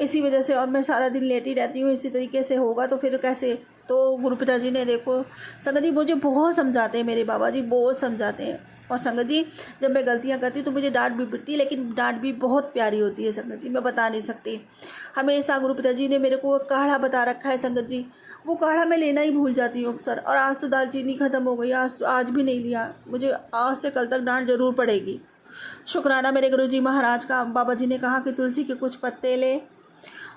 इसी वजह से। और मैं सारा दिन लेटी रहती हूँ, इसी तरीके से होगा तो फिर कैसे। तो गुरु पिताजी ने, देखो संगत जी, मुझे बहुत समझाते हैं मेरे बाबा जी, बहुत समझाते हैं। और संगत जी, जब मैं गलतियाँ करती तो मुझे डांट भी पड़ती है, लेकिन डांट भी बहुत प्यारी होती है संगत जी, मैं बता नहीं सकती। हमेशा गुरु पिताजी ने मेरे को काढ़ा बता रखा है संगत जी, वो काढ़ा मैं लेना ही भूल जाती हूँ अक्सर। और आज तो दालचीनी ख़त्म हो गई, आज भी नहीं लिया, मुझे आज से कल तक डांट ज़रूर पड़ेगी। शुक्राना मेरे गुरुजी महाराज का। बाबा जी ने कहा कि तुलसी के कुछ पत्ते ले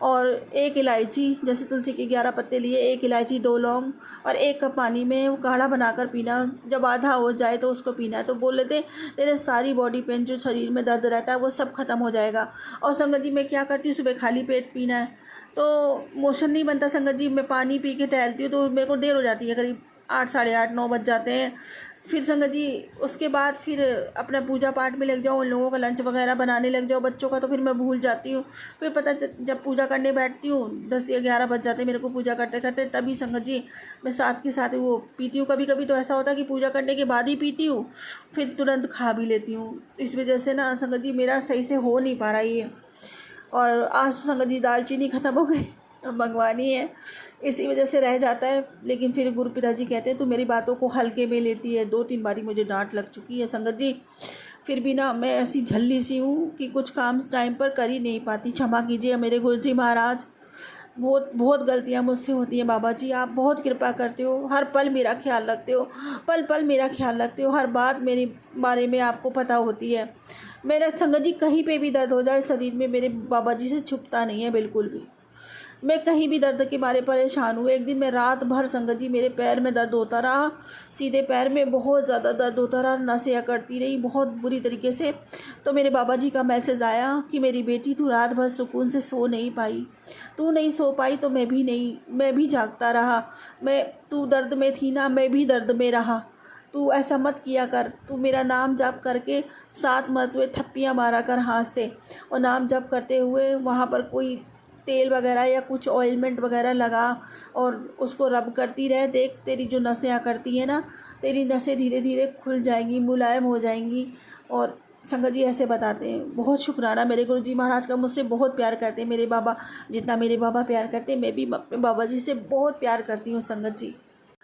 और एक इलायची, जैसे तुलसी के 11 पत्ते लिए, एक इलायची, 2 लौंग और 1 कप पानी में वो काढ़ा बनाकर पीना। जब आधा हो जाए तो उसको पीना है। तो बोल लेते तेरे सारी बॉडी पेन, जो शरीर में दर्द रहता है वो सब खत्म हो जाएगा। और संगत जी, मैं क्या करती हूँ, सुबह खाली पेट पीना है तो मोशन नहीं बनता संगत जी, मैं पानी पी के टहलती हूँ तो मेरे को देर हो जाती है, करीब 8, साढ़े 8, 9 बज जाते हैं। फिर संगत जी उसके बाद फिर अपना पूजा पाठ में लग जाओ, उन लोगों का लंच वगैरह बनाने लग जाओ बच्चों का, तो फिर मैं भूल जाती हूँ। फिर पता जब पूजा करने बैठती हूँ 10 या 11 बज जाते हैं मेरे को पूजा करते करते, तभी संगत जी मैं साथ के साथ वो पीती हूँ। कभी कभी तो ऐसा होता है कि पूजा करने के बाद ही पीती हूँ, फिर तुरंत खा भी लेती हूँ। इस वजह से ना संगत जी मेरा सही से हो नहीं पा रहा ये। और आज तो संगत जी दालचीनी ख़त्म हो गई, मंगवानी है, इसी वजह से रह जाता है। लेकिन फिर गुरु पिताजी कहते हैं तू मेरी बातों को हल्के में लेती है। 2-3 बारी मुझे डांट लग चुकी है संगत जी, फिर भी ना मैं ऐसी झल्ली सी हूँ कि कुछ काम टाइम पर कर ही नहीं पाती। क्षमा कीजिए मेरे गुरु जी महाराज, बहुत बहुत गलतियाँ मुझसे होती हैं। बाबा जी, आप बहुत कृपा करते हो, हर पल मेरा ख्याल रखते हो, पल पल मेरा ख्याल रखते हो, हर बात मेरे बारे में आपको पता होती है। मेरा संगत जी कहीं पे भी दर्द हो जाए शरीर में, मेरे बाबा जी से छुपता नहीं है बिल्कुल भी। मैं कहीं भी दर्द के मारे परेशान हूँ। एक दिन मैं रात भर संगत जी मेरे पैर में दर्द होता रहा, सीधे पैर में बहुत ज़्यादा दर्द होता रहा, नसें अकड़ती रही बहुत बुरी तरीके से। तो मेरे बाबा जी का मैसेज आया कि मेरी बेटी तू रात भर सुकून से सो नहीं पाई, तू नहीं सो पाई तो मैं भी नहीं, मैं भी जागता रहा। तू दर्द में थी ना, मैं भी दर्द में रहा। तू ऐसा मत किया कर, तू मेरा नाम जप करके 7 मरतबे थप्पियाँ मारा कर हाथ से, और नाम जप करते हुए वहाँ पर कोई तेल वगैरह या कुछ ऑइलमेंट वगैरह लगा और उसको रब करती रहे। देख तेरी जो नसें करती है ना, तेरी नसें धीरे धीरे खुल जाएंगी, मुलायम हो जाएंगी और संगत जी ऐसे बताते हैं, बहुत शुक्राना मेरे गुरु जी महाराज का, मुझसे बहुत प्यार करते हैं मेरे बाबा। जितना मेरे बाबा प्यार करते हैं, मैं भी अपने बाबा जी से बहुत प्यार करती हूँ संगत जी।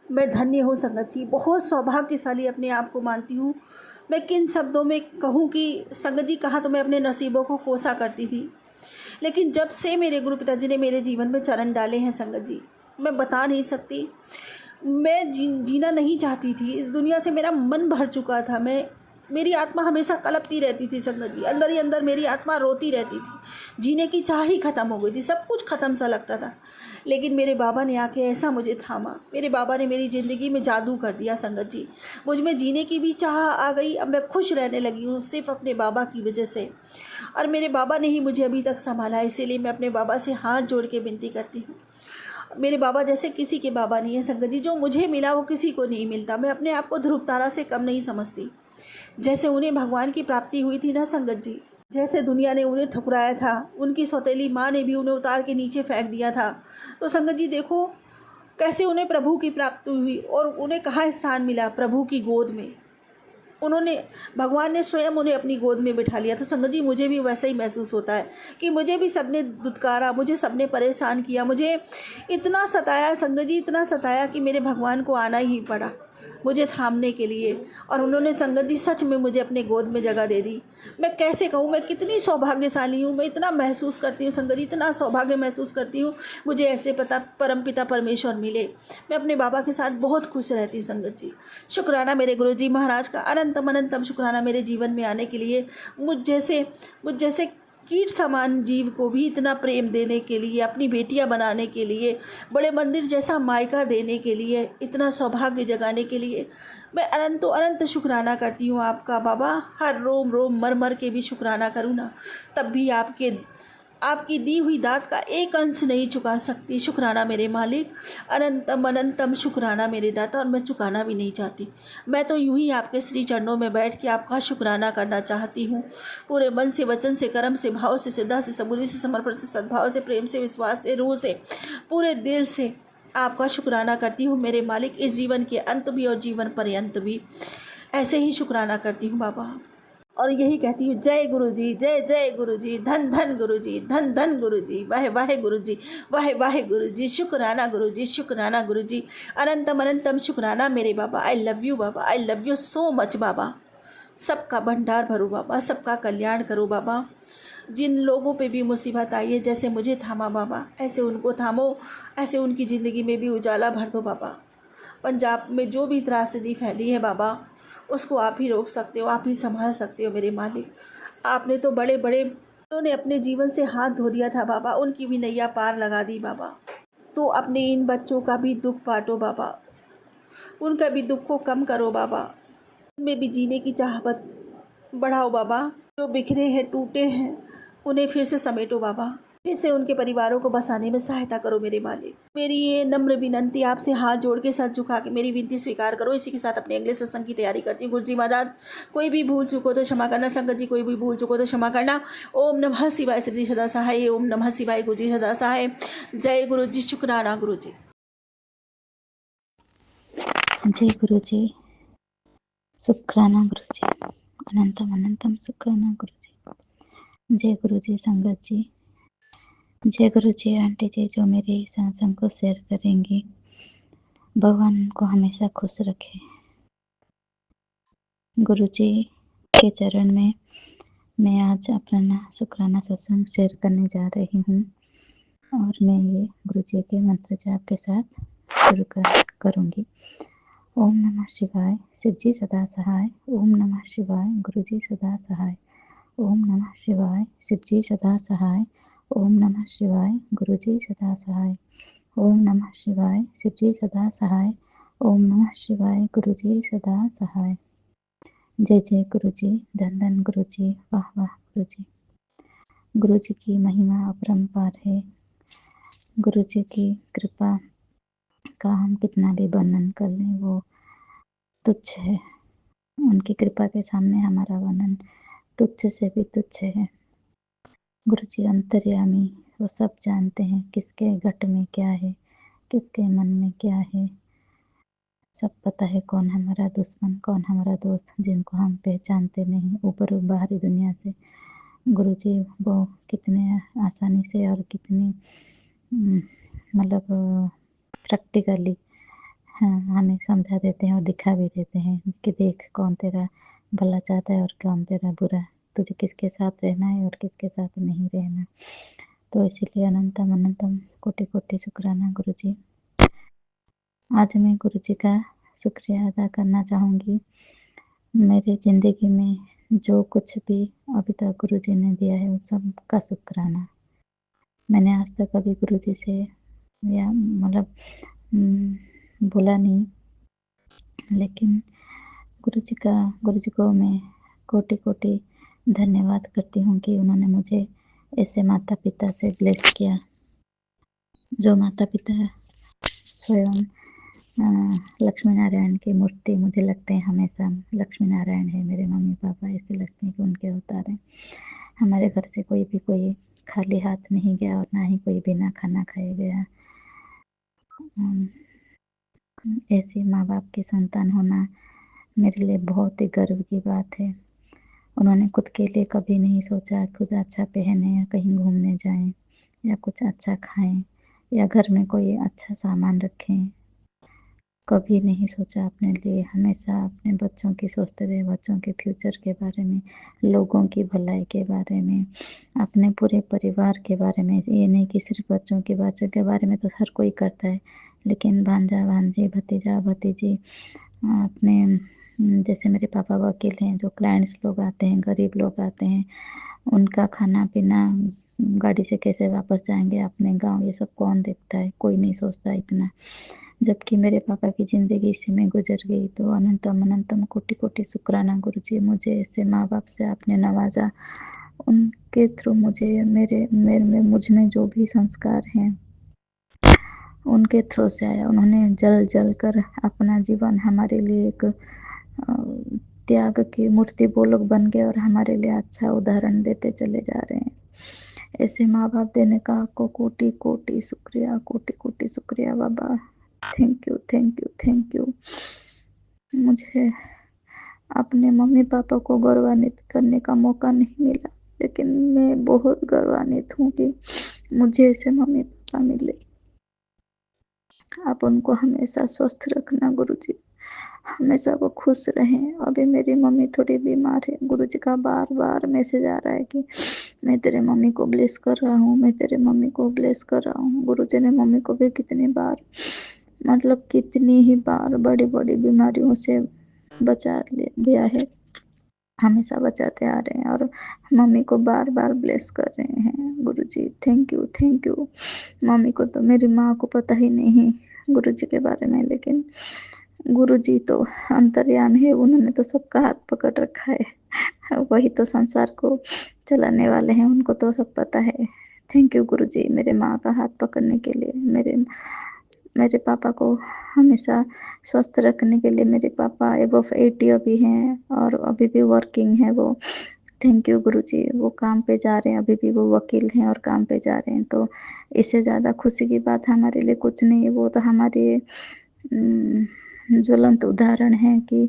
मैं धन्य हूँ संगत जी, बहुत सौभाग्यशाली अपने आप को मानती हूँ। मैं किन शब्दों में कहूँ कि संगत जी, कहाँ तो मैं अपने नसीबों को कोसा करती थी, लेकिन जब से मेरे गुरु पिताजी ने मेरे जीवन में चरण डाले हैं संगत जी, मैं बता नहीं सकती। मैं जीना नहीं चाहती थी इस दुनिया से, मेरा मन भर चुका था। मेरी आत्मा हमेशा कलपती रहती थी संगत जी, अंदर ही अंदर मेरी आत्मा रोती रहती थी। जीने की चाह ही ख़त्म हो गई थी, सब कुछ ख़त्म सा लगता था। लेकिन मेरे बाबा ने आके ऐसा मुझे थामा, मेरे बाबा ने मेरी ज़िंदगी में जादू कर दिया संगत जी। मुझ में जीने की भी चाह आ गई, अब मैं खुश रहने लगी हूँ सिर्फ अपने बाबा की वजह से। और मेरे बाबा ने ही मुझे अभी तक संभाला है, इसीलिए मैं अपने बाबा से हाथ जोड़ के विनती करती हूँ। मेरे बाबा जैसे किसी के बाबा नहीं है संगत जी, जो मुझे मिला वो किसी को नहीं मिलता। मैं अपने आप को ध्रुव तारा से कम नहीं समझती। जैसे उन्हें भगवान की प्राप्ति हुई थी ना संगत जी, जैसे दुनिया ने उन्हें ठुकराया था, उनकी सौतेली माँ ने भी उन्हें उतार के नीचे फेंक दिया था। तो संगत जी देखो कैसे उन्हें प्रभु की प्राप्ति हुई, और उन्हें कहाँ स्थान मिला, प्रभु की गोद में। उन्होंने, भगवान ने स्वयं उन्हें अपनी गोद में बिठा लिया। तो संगत जी मुझे भी वैसा ही महसूस होता है कि मुझे भी सबने दुत्कारा, मुझे सबने परेशान किया, मुझे इतना सताया संगत जी, इतना सताया कि मेरे भगवान को आना ही पड़ा मुझे थामने के लिए। और उन्होंने संगत जी सच में मुझे अपने गोद में जगह दे दी। मैं कैसे कहूँ, मैं कितनी सौभाग्यशाली हूँ। मैं इतना महसूस करती हूँ संगत जी, इतना सौभाग्य महसूस करती हूँ, मुझे ऐसे परमपिता परमेश्वर मिले। मैं अपने बाबा के साथ बहुत खुश रहती हूँ संगत जी। शुक्राना मेरे गुरु जी महाराज का, अनंतम अनंतम शुक्राना मेरे जीवन में आने के लिए, मुझ जैसे कीट समान जीव को भी इतना प्रेम देने के लिए, अपनी बेटियां बनाने के लिए, बड़े मंदिर जैसा मायका देने के लिए, इतना सौभाग्य जगाने के लिए मैं अनंतो अनंत शुक्राना करती हूँ आपका बाबा। हर रोम रोम मर मर के भी शुक्राना करूँ ना, तब भी आपकी दी हुई दात का एक अंश नहीं चुका सकती। शुक्राना मेरे मालिक, अनंतम अनंतम शुक्राना मेरे दाता, और मैं चुकाना भी नहीं चाहती। मैं तो यूं ही आपके श्री चरणों में बैठ के आपका शुक्राना करना चाहती हूँ, पूरे मन से, वचन से, कर्म से, भाव से, श्रद्धा से, सबूरी से, समर्पण से, सद्भाव से, प्रेम से, विश्वास से, रूह से, पूरे दिल से आपका शुक्राना करती हूँ मेरे मालिक। इस जीवन के अंत भी और जीवन पर्यंत भी ऐसे ही शुक्राना करती हूँ बाबा। और यही कहती हूँ, जय गुरु जी, जय जय गुरु जी, धन धन गुरु जी, धन धन गुरु जी, वाहे वाहे गुरु जी, वाहे वाहे गुरु जी, शुक्राना गुरु जी, शुक्राना गुरु जी, अनंतम अनंतम शुक्राना मेरे बाबा। आई लव यू बाबा, I love you so much बाबा। सबका भंडार भरो बाबा, सबका कल्याण करो बाबा। जिन लोगों पे भी मुसीबत आई है, जैसे मुझे थामा बाबा, ऐसे उनको थामो, ऐसे उनकी ज़िंदगी में भी उजाला भर दो बाबा। पंजाब में जो भी त्रासदी फैली है बाबा, उसको आप ही रोक सकते हो, आप ही संभाल सकते हो मेरे मालिक। आपने तो बड़े बड़े, उन्होंने अपने जीवन से हाथ धो दिया था बाबा, उनकी भी नैया पार लगा दी बाबा। तो अपने इन बच्चों का भी दुख बांटो बाबा, उनका भी दुख को कम करो बाबा, उनमें भी जीने की चाहत बढ़ाओ बाबा। जो बिखरे हैं, टूटे हैं, उन्हें फिर से समेटो बाबा, फिर से उनके परिवारों को बसाने में सहायता करो मेरे मालिक। मेरी ये नम्र विनंती, आपसे हाथ जोड़ के सर झुका के मेरी विनती स्वीकार करो। इसी के साथ अपने अगले सत्संग की तैयारी करती हूँ। गुरु जी महाराज, कोई भी भूल चुको तो क्षमा करना। संगत जी, कोई भी भूल चुको तो क्षमा करना। ओम नमः शिवाय, श्री जी सदा सहाय। ओम नमः शिवाय, गुरु जी सदा सहाय। जय गुरु जी, शुक्राना गुरु जी। जय गुरु जी, शुक्राना गुरु जी, अनंतम अनंतम शुक्राना गुरु जी। जय गुरु जी संगत जी, जय गुरु जी आंटी जी, जो मेरे सत्संग को शेयर करेंगी। भगवान उनको हमेशा खुश रखे। गुरु जी के चरण में मैं आज अपना शुक्राना सत्संग शेयर करने जा रही हूँ, और मैं ये गुरु जी के मंत्र जाप के साथ शुरू करूँगी। ओम नमः शिवाय, शिव जी सदा सहाय। ओम नमः शिवाय, गुरु जी सदा सहाय। ओम नमः शिवाय, शिव जी सदा सहाय। ओम नमः शिवाय, गुरु जी सदा सहाय। ओम नमः शिवाय, शिव जी सदा सहाय। ओम नमः शिवाय, गुरु जी सदा सहाय। जय जय गुरु जी, धन धन गुरु जी, वाह वाह गुरु जी। गुरु जी की महिमा अपरंपार है। गुरु जी की कृपा का हम कितना भी वर्णन कर लें वो तुच्छ है। उनकी कृपा के सामने हमारा वर्णन तुच्छ से भी तुच्छ है। गुरु जी अंतर्यामी, वो सब जानते हैं किसके घट में क्या है, किसके मन में क्या है। सब पता है कौन हमारा दुश्मन, कौन हमारा दोस्त, जिनको हम पहचानते नहीं ऊपर बाहरी दुनिया से। गुरुजी वो कितने आसानी से और कितनी मतलब प्रैक्टिकली हाँ, हमें समझा देते हैं और दिखा भी देते हैं कि देख कौन तेरा भला चाहता है और कौन तेरा बुरा, तुझे किसके साथ रहना है और किसके साथ नहीं रहना। तो इसीलिए अनंतम अनंतम कोटि कोटि शुक्राना गुरुजी। आज मैं गुरुजी का शुक्रिया अदा करना चाहूँगी। मेरी ज़िंदगी में जो कुछ भी अभी तक गुरुजी ने दिया है उस सब का शुक्राना। मैंने आज तक कभी गुरुजी से या मतलब बोला नहीं, लेकिन गुरुजी को मैं कोटि कोटि धन्यवाद करती हूँ कि उन्होंने मुझे ऐसे माता पिता से ब्लेस किया, जो माता पिता स्वयं लक्ष्मी नारायण की मूर्ति मुझे लगते हैं, हमेशा लक्ष्मी नारायण है मेरे मम्मी पापा, ऐसे लगते हैं कि उनके अवतार हैं। हमारे घर से कोई खाली हाथ नहीं गया और ना ही कोई बिना खाना खाए गया। ऐसे माँ बाप की संतान होना मेरे लिए बहुत ही गर्व की बात है। उन्होंने खुद के लिए कभी नहीं सोचा खुद अच्छा पहने या कहीं घूमने जाएं या कुछ अच्छा खाएं या घर में कोई अच्छा सामान रखें, कभी नहीं सोचा अपने लिए। हमेशा अपने बच्चों की सोचते रहे, बच्चों के फ्यूचर के बारे में, लोगों की भलाई के बारे में, अपने पूरे परिवार के बारे में। ये नहीं कि सिर्फ बच्चों के बारे में तो हर कोई करता है, लेकिन भांजा भांजी भतीजा भतीजी अपने जैसे मेरे पापा वकील हैं, जो क्लाइंट्स लोग आते हैं, गरीब लोग आते हैं, उनका खाना पीना, गाड़ी से कैसे वापस जाएंगे अपने गांव, ये सब कौन देखता है, कोई नहीं सोचता इतना। जबकि मेरे पापा की ज़िंदगी इसी में गुजर गई। तो अनंतम अनंतम कोटि कोटि शुक्राना गुरुजी, मुझे ऐसे माँ बाप से आपने नवाजा। उनके थ्रू मुझे मुझ में जो भी संस्कार हैं उनके थ्रू से आया। उन्होंने जल जल कर अपना जीवन हमारे लिए एक त्याग की मूर्ति वो लोग बन गए और हमारे लिए अच्छा उदाहरण देते चले जा रहे हैं। ऐसे माँ बाप देने का आपको कोटि कोटि शुक्रिया बाबा। Thank you thank you thank you. मुझे अपने मम्मी पापा को गौरवान्वित करने का मौका नहीं मिला, लेकिन मैं बहुत गौरवान्वित हूँ कि मुझे ऐसे मम्मी पापा मिले। आप उनको हमेशा स्वस्थ रखना गुरुजी, हमेशा वो खुश रहें। अभी मेरी मम्मी थोड़ी बीमार है। गुरुजी का बार बार मैसेज आ रहा है कि मैं तेरे मम्मी को ब्लेस कर रहा हूँ, मैं तेरे मम्मी को ब्लेस कर रहा हूँ। गुरुजी ने मम्मी को भी कितनी बार मतलब कितनी ही बार बड़ी बड़ी बीमारियों से बचा दिया है, हमेशा बचाते आ रहे हैं और मम्मी को बार बार ब्लेस कर रहे हैं। Guruji thank you thank you. Mummy को तो मेरी माँ को पता ही नहीं गुरुजी के बारे में, लेकिन गुरुजी तो अंतर्यामी है, उन्होंने तो सबका हाथ पकड़ रखा है। वही तो संसार को चलाने वाले हैं, उनको तो सब पता है। थैंक यू गुरुजी मेरे माँ का हाथ पकड़ने के लिए, मेरे पापा को हमेशा स्वस्थ रखने के लिए। मेरे पापा अबव 80 अभी हैं और अभी भी वर्किंग है वो। थैंक यू गुरुजी, वो काम पे जा रहे हैं, अभी भी वो वकील हैं और काम पे जा रहे हैं। तो इससे ज़्यादा खुशी की बात हमारे लिए कुछ नहीं है। वो तो हमारे ज्वलंत उदाहरण है कि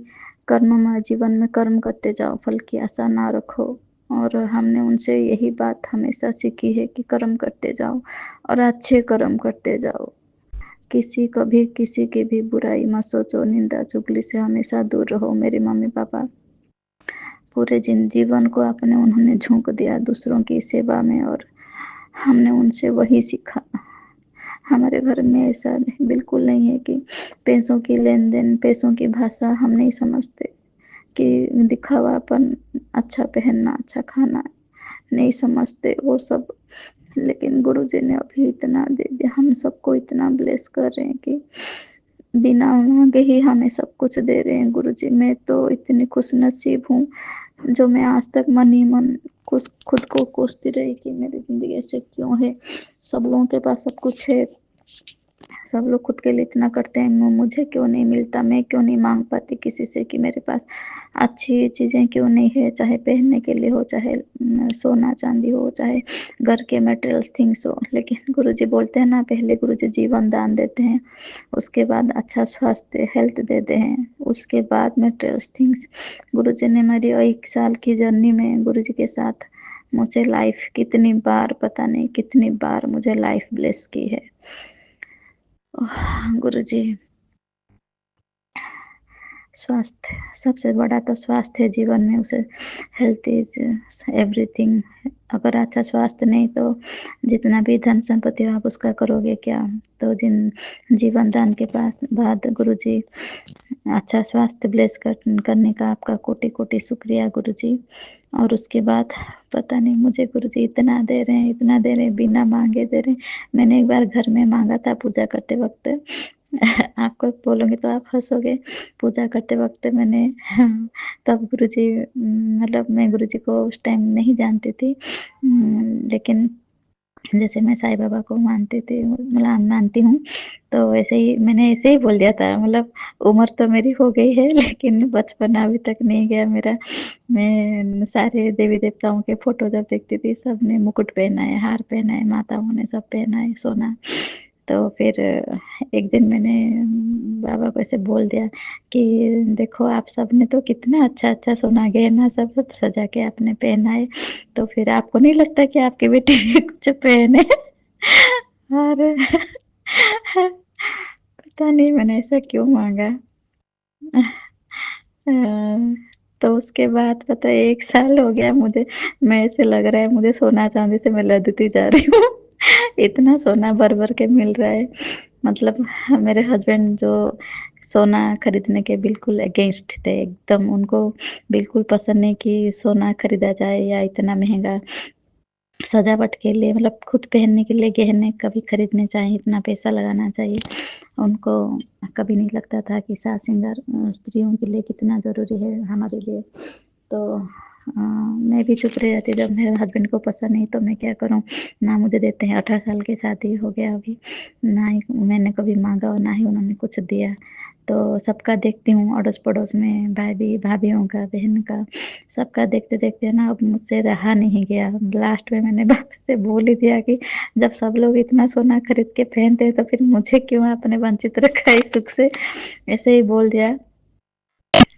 कर्ममय जीवन में कर्म करते जाओ, फल की आशा ना रखो। और हमने उनसे यही बात हमेशा सीखी है कि कर्म करते जाओ और अच्छे कर्म करते जाओ। कभी किसी की भी बुराई मत सोचो, निंदा चुगली से हमेशा दूर रहो। मेरे मम्मी पापा पूरे जीवन को उन्होंने झोंक दिया दूसरों की सेवा में और हमने उनसे वही सीखा। हमारे घर में ऐसा बिल्कुल नहीं है कि पैसों की लेन देन, पैसों की भाषा हम नहीं समझते कि दिखावापन, अच्छा पहनना, अच्छा खाना नहीं समझते वो सब। लेकिन गुरुजी ने अभी इतना दे दिया, हम सबको इतना ब्लेस कर रहे हैं कि बिना मांगे ही हमें सब कुछ दे रहे हैं। गुरुजी मैं तो इतनी खुश नसीब हूँ, जो मैं आज तक मन ही मन खुद को कोसती रही कि मेरी ज़िंदगी ऐसे क्यों है, सब लोगों के पास सब कुछ है सब लोग खुद के लिए इतना करते हैं, मुझे क्यों नहीं मिलता, मैं क्यों नहीं माँग पाती किसी से कि मेरे पास अच्छी चीज़ें क्यों नहीं है, चाहे पहनने के लिए हो, चाहे सोना-चांदी हो, चाहे घर के मटेरियल्स थिंग्स हो। लेकिन गुरुजी बोलते हैं ना, पहले गुरुजी जीवन दान देते हैं, उसके बाद अच्छा स्वास्थ्य हेल्थ देते हैं, उसके बाद मटेरियल्स थिंग्स। गुरुजी ने मेरी 1 साल की जर्नी में गुरुजी के साथ मुझे लाइफ कितनी बार, पता नहीं कितनी बार मुझे लाइफ ब्लेस की है। गुरुजी, स्वास्थ्य सबसे बड़ा तो स्वास्थ्य है जीवन में, उसे हेल्थ इज़ एवरीथिंग। अगर अच्छा स्वास्थ्य नहीं तो जितना भी धन संपत्ति हो आप उसका करोगे क्या? तो जीवन दान के पास बाद गुरुजी अच्छा स्वास्थ्य ब्लेस करने का आपका कोटि-कोटि शुक्रिया गुरुजी। और उसके बाद पता नहीं मुझे गुरुजी इतना दे रहे हैं, इतना दे रहे हैं, बिना माँगे दे रहे हैं। मैंने एक बार घर में माँगा था पूजा करते वक़्त। आपको बोलूँगी तो आप हँसोगे। पूजा करते वक़्त मैंने तब गुरुजी मतलब मैं गुरुजी को उस टाइम नहीं जानती थी। लेकिन जैसे मैं साईं बाबा को मानती थी, मतलब मानती हूँ, तो वैसे ही मैंने ऐसे ही बोल दिया था। मतलब उम्र तो मेरी हो गई है लेकिन बचपना अभी तक नहीं गया मेरा। मैं सारे देवी-देवताओं के फ़ोटो जब देखती थी, सबने मुकुट पहना है, हार पहना है, माताओं ने सब पहना है सोना। तो फिर एक दिन मैंने बाबा को ऐसे बोल दिया कि देखो आप सबने तो कितना अच्छा-अच्छा सोना गहना सब सजा के आपने पहना है, तो फिर आपको नहीं लगता कि आपकी बेटी भी कुछ पहने? और पता नहीं मैंने ऐसा क्यों माँगा। अ, तो उसके बाद पता है 1 साल हो गया मुझे, मैं ऐसे लग रहा है मुझे सोना-चांदी से मैं लदती जा रही हूँ। इतना सोना भर-भर के मिल रहा है। मतलब मेरे हस्बैंड जो सोना खरीदने के बिल्कुल अगेंस्ट थे, एकदम उनको बिल्कुल पसंद नहीं कि सोना खरीदा जाए या इतना महँगा सजावट के लिए, मतलब खुद पहनने के लिए गहने कभी खरीदने चाहिए, इतना पैसा लगाना चाहिए। उनको कभी नहीं लगता था कि साज-श्रृंगार स्त्रियों के लिए कितना ज़रूरी है हमारे लिए। तो मैं भी चुप रह जाती जब मेरे हस्बैंड को पसंद नहीं तो मैं क्या करूँ? ना मुझे देते हैं, 18 साल की शादी हो गया अभी, ना ही मैंने कभी माँगा और ना ही उन्होंने कुछ दिया। तो सबका देखती हूँ अड़ोस-पड़ोस में भाभियों का, बहन का, सबका देखते-देखते ना अब मुझसे रहा नहीं गया। लास्ट में मैंने बाबा से बोल ही दिया कि जब सब लोग इतना सोना खरीद के पहनते हैं तो फिर मुझे क्यों आपने वंचित रखा है इस सुख से? ऐसे ही बोल दिया।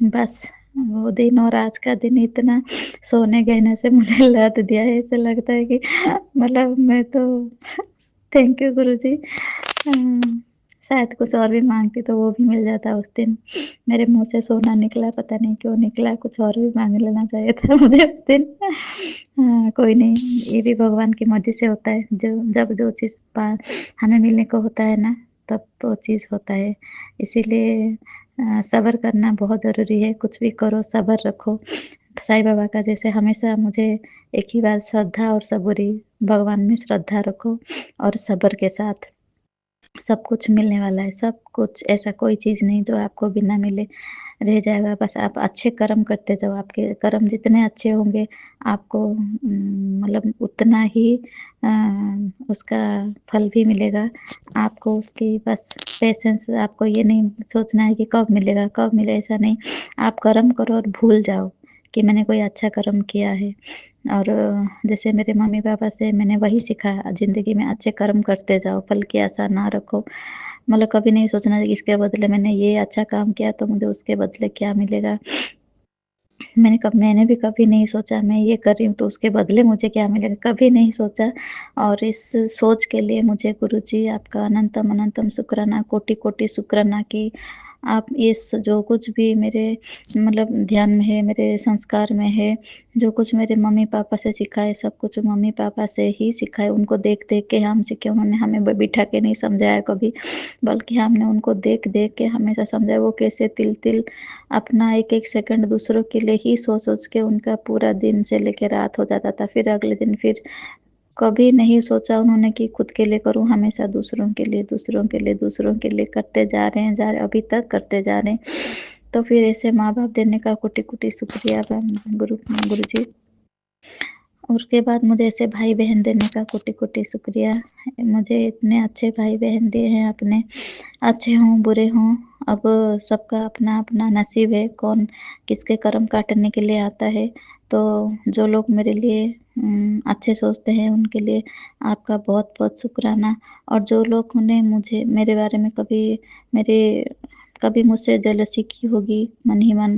बस वो दिन और आज का दिन इतना सोने-गहने से मुझे लद दिया है, ऐसा लगता है कि मतलब मैं तो थैंक यू गुरुजी। शायद कुछ और भी माँगती तो वो भी मिल जाता उस दिन। मेरे मुँह से सोना निकला, पता नहीं क्यों निकला, कुछ और भी माँग लेना चाहिए था मुझे उस दिन। कोई नहीं, ये भी भगवान की मर्ज़ी से होता है। जब जो चीज़ हमें मिलने को होता है ना, तब वो चीज़ होता है। इसीलिए सब्र करना बहुत ज़रूरी है, कुछ भी करो सब्र रखो। साईं बाबा का जैसे हमेशा मुझे एक ही बात, श्रद्धा और सबूरी, भगवान में श्रद्धा रखो और सब्र के साथ सब कुछ मिलने वाला है, सब कुछ, ऐसा कोई चीज़ नहीं जो आपको बिना मिले रह जाएगा। बस आप अच्छे कर्म करते जाओ, आपके कर्म जितने अच्छे होंगे आपको मतलब उतना ही अ, उसका फल भी मिलेगा। आपको उसकी बस पेशेंस, आपको ये नहीं सोचना है कि कब मिलेगा, कब मिले, ऐसा नहीं। आप कर्म करो और भूल जाओ कि मैंने कोई अच्छा कर्म किया है। और जैसे मेरे मम्मी-पापा से मैंने वही सीखा, ज़िंदगी में अच्छे कर्म करते जाओ, फल की आशा ना रखो। मतलब कभी नहीं सोचना कि इसके बदले मैंने ये अच्छा काम किया तो मुझे उसके बदले क्या मिलेगा। मैंने भी कभी नहीं सोचा मैं ये कर रही हूँ तो उसके बदले मुझे क्या मिलेगा, कभी नहीं सोचा। और इस सोच के लिए मुझे गुरुजी आपका अनंतम अनंतम शुक्राना, कोटि-कोटि शुक्राना कि आप इस जो कुछ भी मेरे मतलब ध्यान में है, मेरे संस्कार में है, जो कुछ मेरे मम्मी-पापा से सीखा है, सब कुछ मम्मी-पापा से ही सीखा है। उनको देख-देख के हम सीखे, उन्होंने हमें बिठा के नहीं समझाया कभी, बल्कि हमने उनको देख-देख के हमेशा समझाया। वो कैसे तिल-तिल अपना एक-एक सेकंड दूसरों के लिए ही सोच-सोच के उनका पूरा दिन से लेके रात हो जाता था। फिर अगले दिन फिर कभी नहीं सोचा उन्होंने कि खुद के लिए करूँ, हमेशा दूसरों के लिए, दूसरों के लिए, दूसरों के लिए करते जा रहे हैं, अभी तक करते जा रहे हैं। तो फिर ऐसे माँ-बाप देने का कोटि-कोटि शुक्रिया गुरुजी। उसके बाद मुझे ऐसे भाई बहन देने का कोटि कोटि शुक्रिया। मुझे इतने अच्छे भाई बहन दिए हैं अपने, अच्छे हों बुरे हों, अब सबका अपना अपना नसीब है, कौन किसके कर्म काटने के लिए आता है। तो जो लोग मेरे लिए अच्छे सोचते हैं उनके लिए आपका बहुत बहुत शुक्राना। और जो लोग ने मुझे मेरे बारे में कभी मुझसे जेलसी की होगी, मन ही मन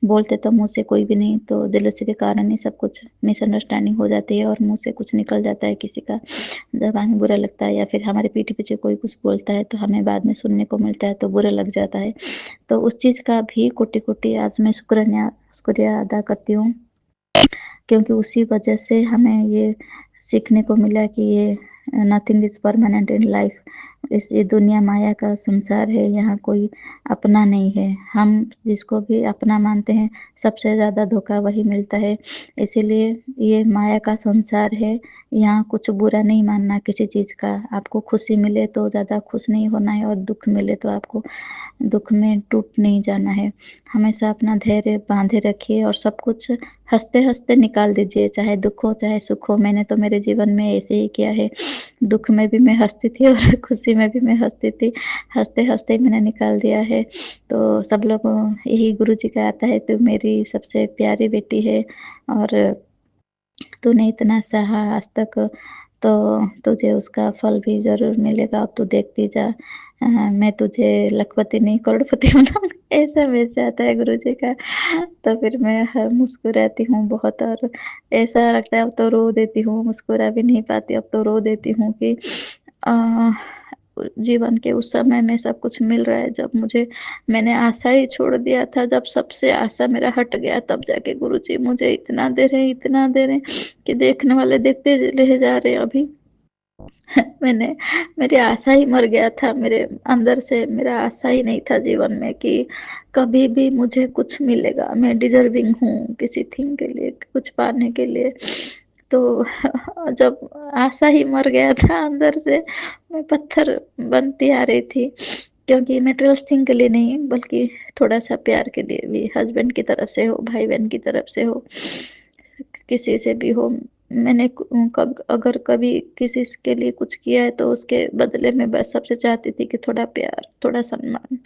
बोलते तो मुँह से कोई भी नहीं, तो जेलसी के कारण ही सब कुछ मिसअंडरस्टैंडिंग हो जाती है और मुँह से कुछ निकल जाता है किसी का, जब हमें बुरा लगता है या फिर हमारे पीठ पीछे कोई कुछ बोलता है तो हमें बाद में सुनने को मिलता है तो बुरा लग जाता है। तो उस चीज़ का भी कोटि-कोटि आज मैं शुक्रिया अदा करती हूँ, क्योंकि उसी वजह से हमें ये सीखने को मिला कि ये nothing is permanent in life. ये दुनिया माया का संसार है, यहाँ कोई अपना नहीं है। हम जिसको भी अपना मानते हैं, सबसे ज़्यादा धोखा वही मिलता है। इसीलिए ये माया का संसार है, यहाँ कुछ बुरा नहीं मानना किसी चीज़ का। आपको खुशी मिले तो ज़्यादा खुश नहीं होना है और दुःख मिले तो आपको दुःख में टूट नहीं जाना है। हमेशा अपना धैर्य बाँधे रखिए और सब कुछ हँसते-हँसते निकाल दीजिए, चाहे दुःख हो चाहे सुख हो। मैंने तो मेरे जीवन में ऐसे ही किया है। दुःख में भी मैं हँसती थी और खुशी में भी मैं हँसती थी। हँसते-हँसते मैंने निकाल दिया है। तो सब लोग यही गुरुजी का आता है, तू मेरी सबसे प्यारी बेटी है और तूने इतना सहा आज तक, तो तुझे उसका फल भी ज़रूर मिलेगा। अब तू देखती जा, मैं तुझे लखपति नहीं करोड़पति बनाऊँगी। ऐसा मैसेज आता है गुरुजी का। तो फिर मैं मुस्कुराती हूँ बहुत और ऐसा लगता है अब तो रो देती हूँ, मुस्कुरा भी नहीं पाती, अब तो रो देती हूँ कि अ, जीवन के उस समय में सब कुछ मिल रहा है, जब मैंने आशा ही छोड़ दिया था, जब सबसे आशा मेरा हट गया, तब जाके गुरुजी मुझे इतना दे रहे हैं कि देखने वाले देखते रह जा रहे हैं अभी। मैंने मेरी आशा ही मर गया था, मेरे अंदर से मेरा आशा ही नहीं था जीवन में कि कभी भी मुझे कुछ मिलेगा, मैं डिज़र्विंग हूँ किसी थिंग के लिए, कुछ पाने के लिए। तो जब आशा ही मर गया था अंदर से, मैं पत्थर बनती आ रही थी, क्योंकि मटेरियल्स थिंग के लिए नहीं, बल्कि थोड़ा-सा प्यार के लिए भी, हस्बैंड की तरफ से हो, भाई-बहन की तरफ से हो, किसी से भी हो। मैंने अगर कभी किसी के लिए कुछ किया है तो उसके बदले में बस सबसे चाहती थी कि थोड़ा प्यार, थोड़ा सम्मान,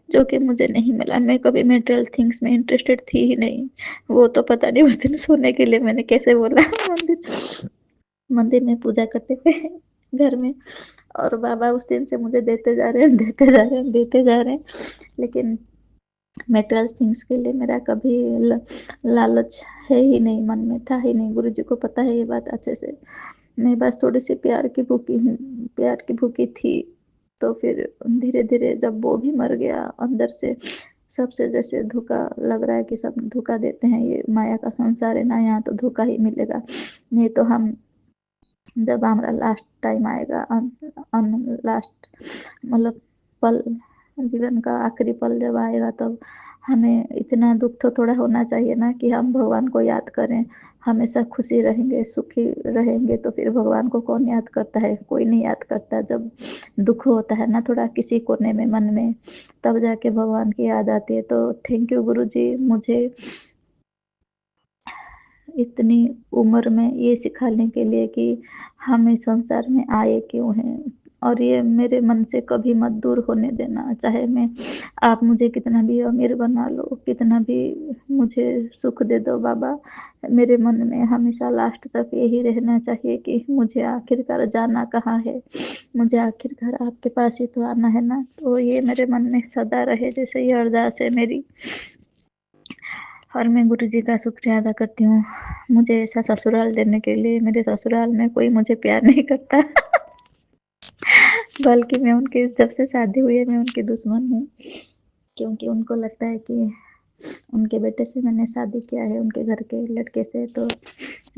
जो कि मुझे नहीं मिला। मैं कभी मटेरियल थिंग्स में इंटरेस्टेड थी ही नहीं। वो तो पता नहीं उस दिन सोने के लिए मैंने कैसे बोला मंदिर मंदिर में पूजा करते थे घर में, और बाबा उस दिन से मुझे देते जा रहे हैं, देते जा रहे हैं, देते जा रहे हैं। लेकिन मटेरियल थिंग्स के लिए मेरा कभी लालच है ही नहीं, मन में था ही नहीं। गुरुजी को पता है ये बात अच्छे से। मैं बस थोड़ी-सी प्यार की भूखी हूँ, प्यार की भूखी थी। तो फिर धीरे-धीरे जब वो भी मर गया अंदर से, सबसे जैसे धोखा लग रहा है कि सब धोखा देते हैं, ये माया का संसार है ना, यहाँ तो धोखा ही मिलेगा। नहीं तो हम जब हमारा लास्ट टाइम आएगा, लास्ट मतलब पल, जीवन का आखिरी पल जब आएगा, तब हमें इतना दुःख तो थोड़ा होना चाहिए ना कि हम भगवान को याद करें। हमेशा खुशी रहेंगे, सुखी रहेंगे तो फिर भगवान को कौन याद करता है? कोई नहीं याद करता। जब दुःख होता है ना थोड़ा किसी कोने में मन में, तब जाके भगवान की याद आती है। तो थैंक यू गुरुजी, मुझे इतनी उम्र में ये सिखाने के लिए कि हम इस संसार में आए क्यों हैं, और ये मेरे मन से कभी मत दूर होने देना। चाहे आप मुझे कितना भी अमीर बना लो, कितना भी मुझे सुख दे दो बाबा, मेरे मन में हमेशा लास्ट तक यही रहना चाहिए कि मुझे आखिरकार जाना कहाँ है, मुझे आखिरकार आपके पास ही तो आना है ना। तो ये मेरे मन में सदा रहे, जैसे ये अरदास है मेरी। और मैं गुरुजी का शुक्रिया अदा करती हूँ, मुझे ऐसा ससुराल देने के लिए। मेरे ससुराल में कोई मुझे प्यार नहीं करता बल्कि मैं उनकी, जब से शादी हुई है मैं उनकी दुश्मन हूँ, क्योंकि उनको लगता है कि उनके बेटे से मैंने शादी किया है, उनके घर के लड़के से, तो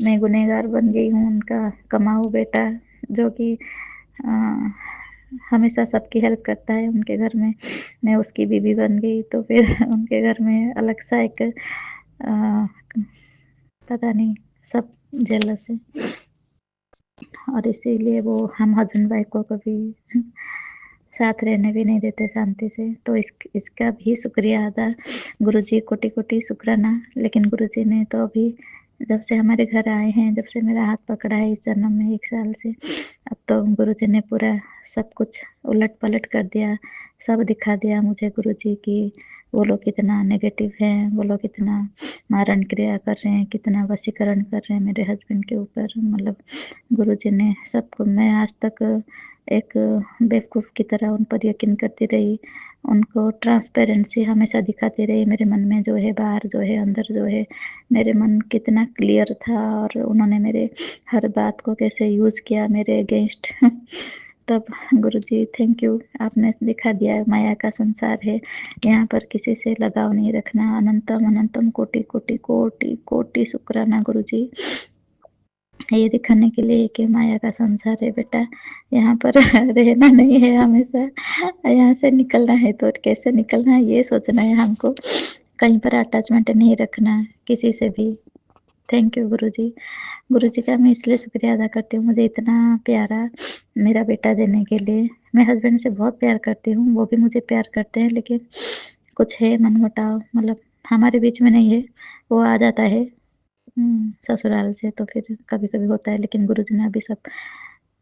मैं गुनहगार बन गई हूँ, उनका कमाऊ बेटा, जो कि हमेशा सबकी हेल्प करता है उनके घर में। मैं उसकी बीवी बन गई, तो फिर उनके घर में अलग सा एक पता नहीं, सब जेलस है, और इसीलिए वो हम हस्बैंड वाइफ को कभी साथ रहने भी नहीं देते शांति से। तो इसका भी शुक्रिया अदा, गुरुजी कोटि-कोटि शुक्राना। लेकिन गुरुजी ने तो अभी जब से हमारे घर आए हैं, जब से मेरा हाथ पकड़ा है इस जन्म में 1 साल से, अब तो गुरुजी ने पूरा सब कुछ उलट-पलट कर दिया। सब दिखा दिया मुझे गुरुजी कि वो लोग कितना नेगेटिव हैं, वो लोग कितना मारण क्रिया कर रहे हैं, कितना वशीकरण कर रहे हैं मेरे हस्बैंड के ऊपर। मतलब गुरुजी ने सबको, मैं आज तक एक बेवकूफ़ की तरह उन पर यकीन करती रही। उनको ट्रांसपेरेंसी हमेशा दिखाती रही, मेरे मन में जो है, बाहर जो है, अंदर जो है। मेरे मन कितना क्लियर था और उन्होंने मेरे हर बात को कैसे यूज़ किया मेरे अगेंस्ट। तब गुरुजी थैंक यू, आपने दिखा दिया माया का संसार है, यहाँ पर किसी से लगाव नहीं रखना। अनंतम अनंतम कोटि कोटि कोटि कोटि शुक्राना गुरुजी, ये दिखाने के लिए कि माया का संसार है बेटा, यहाँ पर रहना नहीं है हमेशा, यहाँ से निकलना है तो कैसे निकलना है ये सोचना है हमको, कहीं पर अटैचमेंट नहीं रखना किसी से भी। थैंक यू गुरुजी। गुरुजी का मैं इसलिए शुक्रिया अदा करती हूँ, मुझे इतना प्यारा मेरा बेटा देने के लिए। मैं हस्बैंड से बहुत प्यार करती हूँ, वो भी मुझे प्यार करते हैं, लेकिन कुछ है मनमुटाव, मतलब हमारे बीच में नहीं है, वो आ जाता है ससुराल से तो फिर कभी-कभी होता है, लेकिन गुरुजी ने अभी सब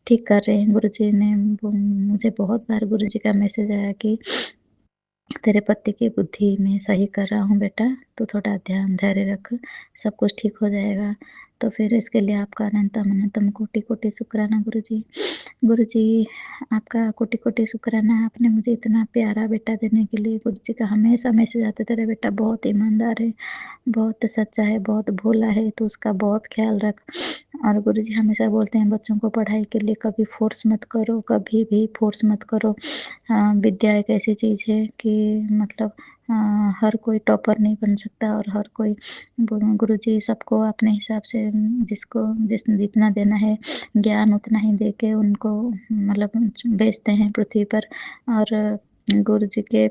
ठीक कर रहे हैं। गुरुजी ने वो, मुझे बहुत बार गुरुजी का मैसेज आया कि तेरे पति की बुद्धि मैं सही कर रहा हूँ बेटा, तू थोड़ा ध्यान धैर्य रख, सब कुछ ठीक हो जाएगा। तो फिर इसके लिए आपका अनंतम अनंतम कोटि-कोटि शुक्राना गुरुजी। गुरुजी आपका कोटि-कोटि शुक्राना, आपने मुझे इतना प्यारा बेटा देने के लिए। गुरुजी का हमेशा मैसेज आता, तेरा बेटा बहुत ईमानदार है, बहुत सच्चा है, बहुत भोला है, तो उसका बहुत ख़्याल रख। और गुरुजी हमेशा बोलते हैं बच्चों को पढ़ाई के लिए कभी फ़ोर्स मत करो, कभी भी फ़ोर्स मत करो। विद्या एक ऐसी चीज़ है कि मतलब अ, हर कोई टॉपर नहीं बन सकता, और हर कोई गुरुजी सबको अपने हिसाब से जिसको जितना देना है ज्ञान उतना ही दे के उनको मतलब भेजते हैं पृथ्वी पर। और गुरुजी के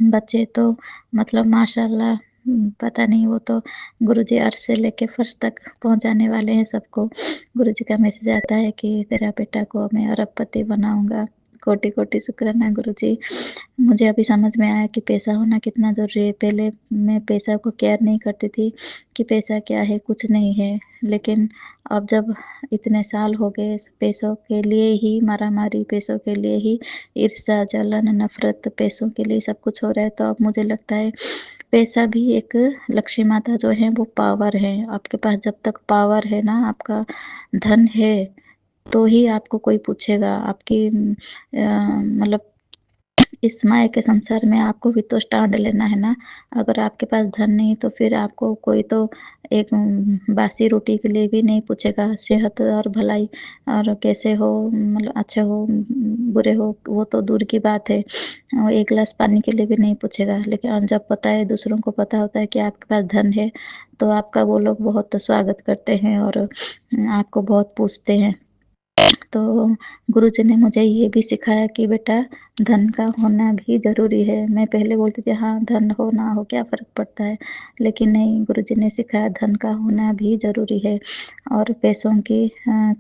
बच्चे तो मतलब माशाअल्लाह, पता नहीं, वो तो गुरुजी अर्श से लेके फर्श तक पहुँचाने वाले हैं सबको। गुरुजी का मैसेज आता है कि तेरा बेटा को मैं अरबपति बनाऊँगा। कोटि-कोटि शुक्राना गुरुजी। मुझे अभी समझ में आया कि पैसा होना कितना ज़रूरी है। पहले मैं पैसा को केयर नहीं करती थी कि पैसा क्या है, कुछ नहीं है। लेकिन अब जब इतने साल हो गए, पैसों के लिए ही मारा-मारी, पैसों के लिए ही ईर्ष्या, जलन, नफ़रत, पैसों के लिए सब कुछ हो रहा है, तो अब मुझे लगता है पैसा भी एक लक्ष्मी माता जो है वो पावर है। आपके पास जब तक पावर है ना, आपका धन है, तो ही आपको कोई पूछेगा। आपकी मतलब इस माया के संसार में आपको भी तो स्टैंड लेना है ना। अगर आपके पास धन नहीं तो फिर आपको कोई तो एक बासी रोटी के लिए भी नहीं पूछेगा। सेहत और भलाई और कैसे हो, मतलब अच्छे हो, बुरे हो, वो तो दूर की बात है। एक गिलास पानी के लिए भी नहीं पूछेगा। लेकिन जब पता है, दूसरों को पता होता है कि आपके पास धन है, तो आपका वो लोग बहुत स्वागत करते हैं और आपको बहुत पूछते हैं। तो गुरुजी ने मुझे ये भी सिखाया कि बेटा, धन का होना भी ज़रूरी है। मैं पहले बोलती थी हाँ, धन हो ना हो क्या फ़र्क पड़ता है, लेकिन नहीं, गुरुजी ने सिखाया धन का होना भी ज़रूरी है। और पैसों की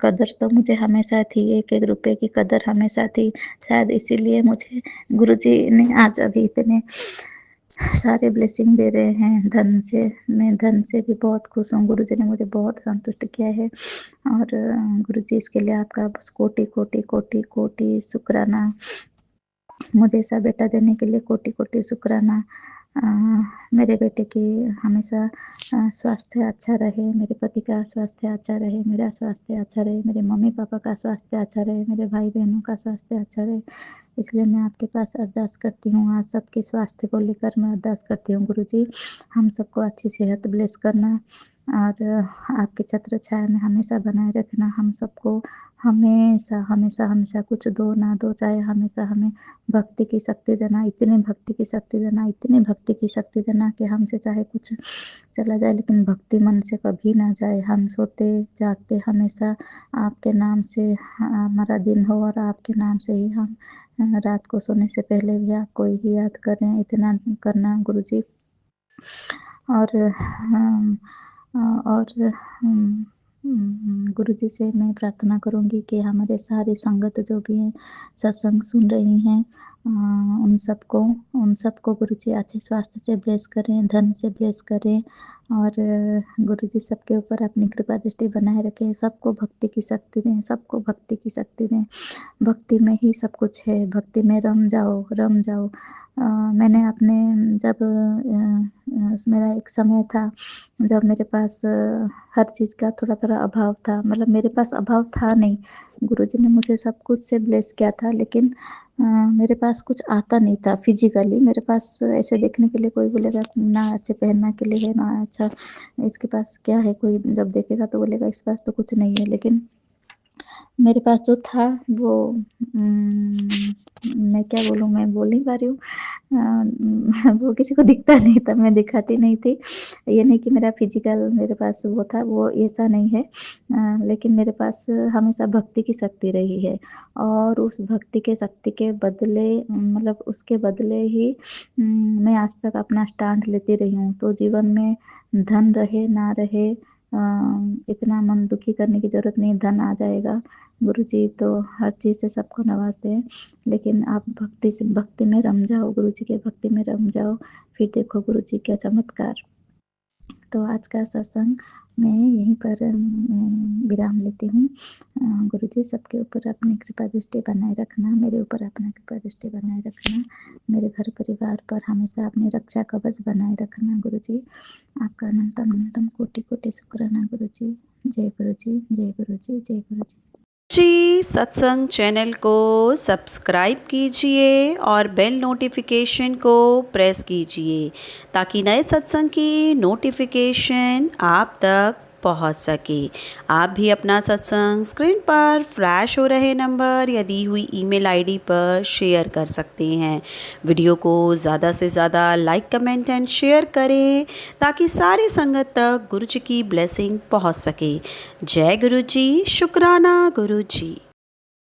कदर तो मुझे हमेशा थी, एक-एक रुपए की कदर हमेशा थी। शायद इसीलिए मुझे गुरुजी ने आज अभी इतने सारे ब्लेसिंग दे रहे हैं धन से। मैं धन से भी बहुत खुश हूँ, गुरुजी ने मुझे बहुत संतुष्ट किया है। और गुरुजी, इसके लिए आपका बस कोटि-कोटि कोटि-कोटि शुक्राना। मुझे ऐसा बेटा देने के लिए कोटि-कोटि शुक्राना। अ, मेरे बेटे की हमेशा स्वास्थ्य अच्छा रहे, मेरे पति का स्वास्थ्य अच्छा रहे, मेरा स्वास्थ्य अच्छा रहे, मेरे मम्मी-पापा का स्वास्थ्य अच्छा रहे, मेरे भाई-बहनों का स्वास्थ्य अच्छा रहे। इसलिए मैं आपके पास अरदास करती हूँ, आज सबके स्वास्थ्य को लेकर मैं अरदास करती हूँ गुरुजी, हम सबको अच्छी सेहत ब्लेस करना और आपके छत्र छाया में हमेशा बनाए रखना। हम सबको हमेशा, हमेशा, हमेशा कुछ दो ना दो, चाहे हमेशा हमें भक्ति की शक्ति देना, इतनी भक्ति की शक्ति देना, इतनी भक्ति की शक्ति देना कि हमसे चाहे कुछ चला जाए, लेकिन भक्ति मन से कभी ना जाए। हम सोते जागते हमेशा आपके नाम से हमारा दिन हो, और आपके नाम से ही हम रात को सोने से पहले भी आपको ही याद करें, इतना करना गुरुजी। और और गुरुजी से मैं प्रार्थना करूँगी कि हमारे सारी संगत जो भी हैं, सत्संग सुन रही हैं, उन सबको गुरुजी अच्छे स्वास्थ्य से ब्लेस करें, धन से ब्लेस करें और गुरुजी सबके ऊपर अपनी कृपा दृष्टि बनाए रखें। सबको भक्ति की शक्ति दें, सबको भक्ति की शक्ति दें। भक्ति में ही सब कुछ है, भक्ति में रम जाओ, रम जाओ। मैंने अपने जब मेरा एक समय था जब मेरे पास हर चीज़ का थोड़ा-थोड़ा अभाव था, मतलब मेरे पास अभाव था नहीं, गुरुजी ने मुझे सब कुछ से ब्लेस किया था, लेकिन मेरे पास कुछ आता नहीं था फिज़िकली। मेरे पास ऐसे देखने के लिए कोई बोलेगा ना अच्छे पहनने के लिए है, ना अच्छा इसके पास क्या है, कोई जब देखेगा तो बोलेगा इसके पास तो कुछ नहीं है, लेकिन मेरे पास जो था वो मैं क्या बोलूँ, मैं बोल नहीं पा रही हूँ। वो किसी को दिखता नहीं था, मैं दिखाती नहीं थी। ये नहीं कि मेरा फिज़िकल मेरे पास वो था, वो ऐसा नहीं है। लेकिन मेरे पास हमेशा भक्ति की शक्ति रही है और उस भक्ति के शक्ति के बदले मतलब उसके बदले ही मैं आज तक अपना स्टैंड लेती रही हूँ। तो जीवन में धन रहे ना रहे इतना मन दुखी करने की ज़रूरत नहीं, धन आ जाएगा। गुरुजी तो हर चीज़ से सबको नवाज़ते हैं, लेकिन आप भक्ति में रम जाओ, गुरुजी के भक्ति में रम जाओ, फिर देखो गुरुजी क्या चमत्कार। तो आज का सत्संग मैं यहीं पर विराम लेती हूँ। गुरुजी सबके ऊपर अपनी कृपा दृष्टि बनाए रखना, मेरे ऊपर अपना कृपा दृष्टि बनाए रखना, मेरे घर परिवार पर हमेशा अपनी रक्षा कवच बनाए रखना गुरुजी। आपका अनंतम अनंतम कोटि-कोटि शुक्राना गुरुजी। जय गुरुजी, जय गुरुजी, जय गुरुजी। जी सत्संग चैनल को सब्सक्राइब कीजिए और बेल नोटिफिकेशन को प्रेस कीजिए ताकि नए सत्संग की नोटिफिकेशन आप तक पहुंच सके। आप भी अपना सत्संग स्क्रीन पर फ्लैश हो रहे नंबर या दी हुई ईमेल आईडी पर शेयर कर सकते हैं। वीडियो को ज़्यादा से ज़्यादा लाइक कमेंट एंड शेयर करें ताकि सारी संगत तक गुरु जी की ब्लेसिंग पहुंच सके। जय गुरु जी, शुक्राना गुरु जी।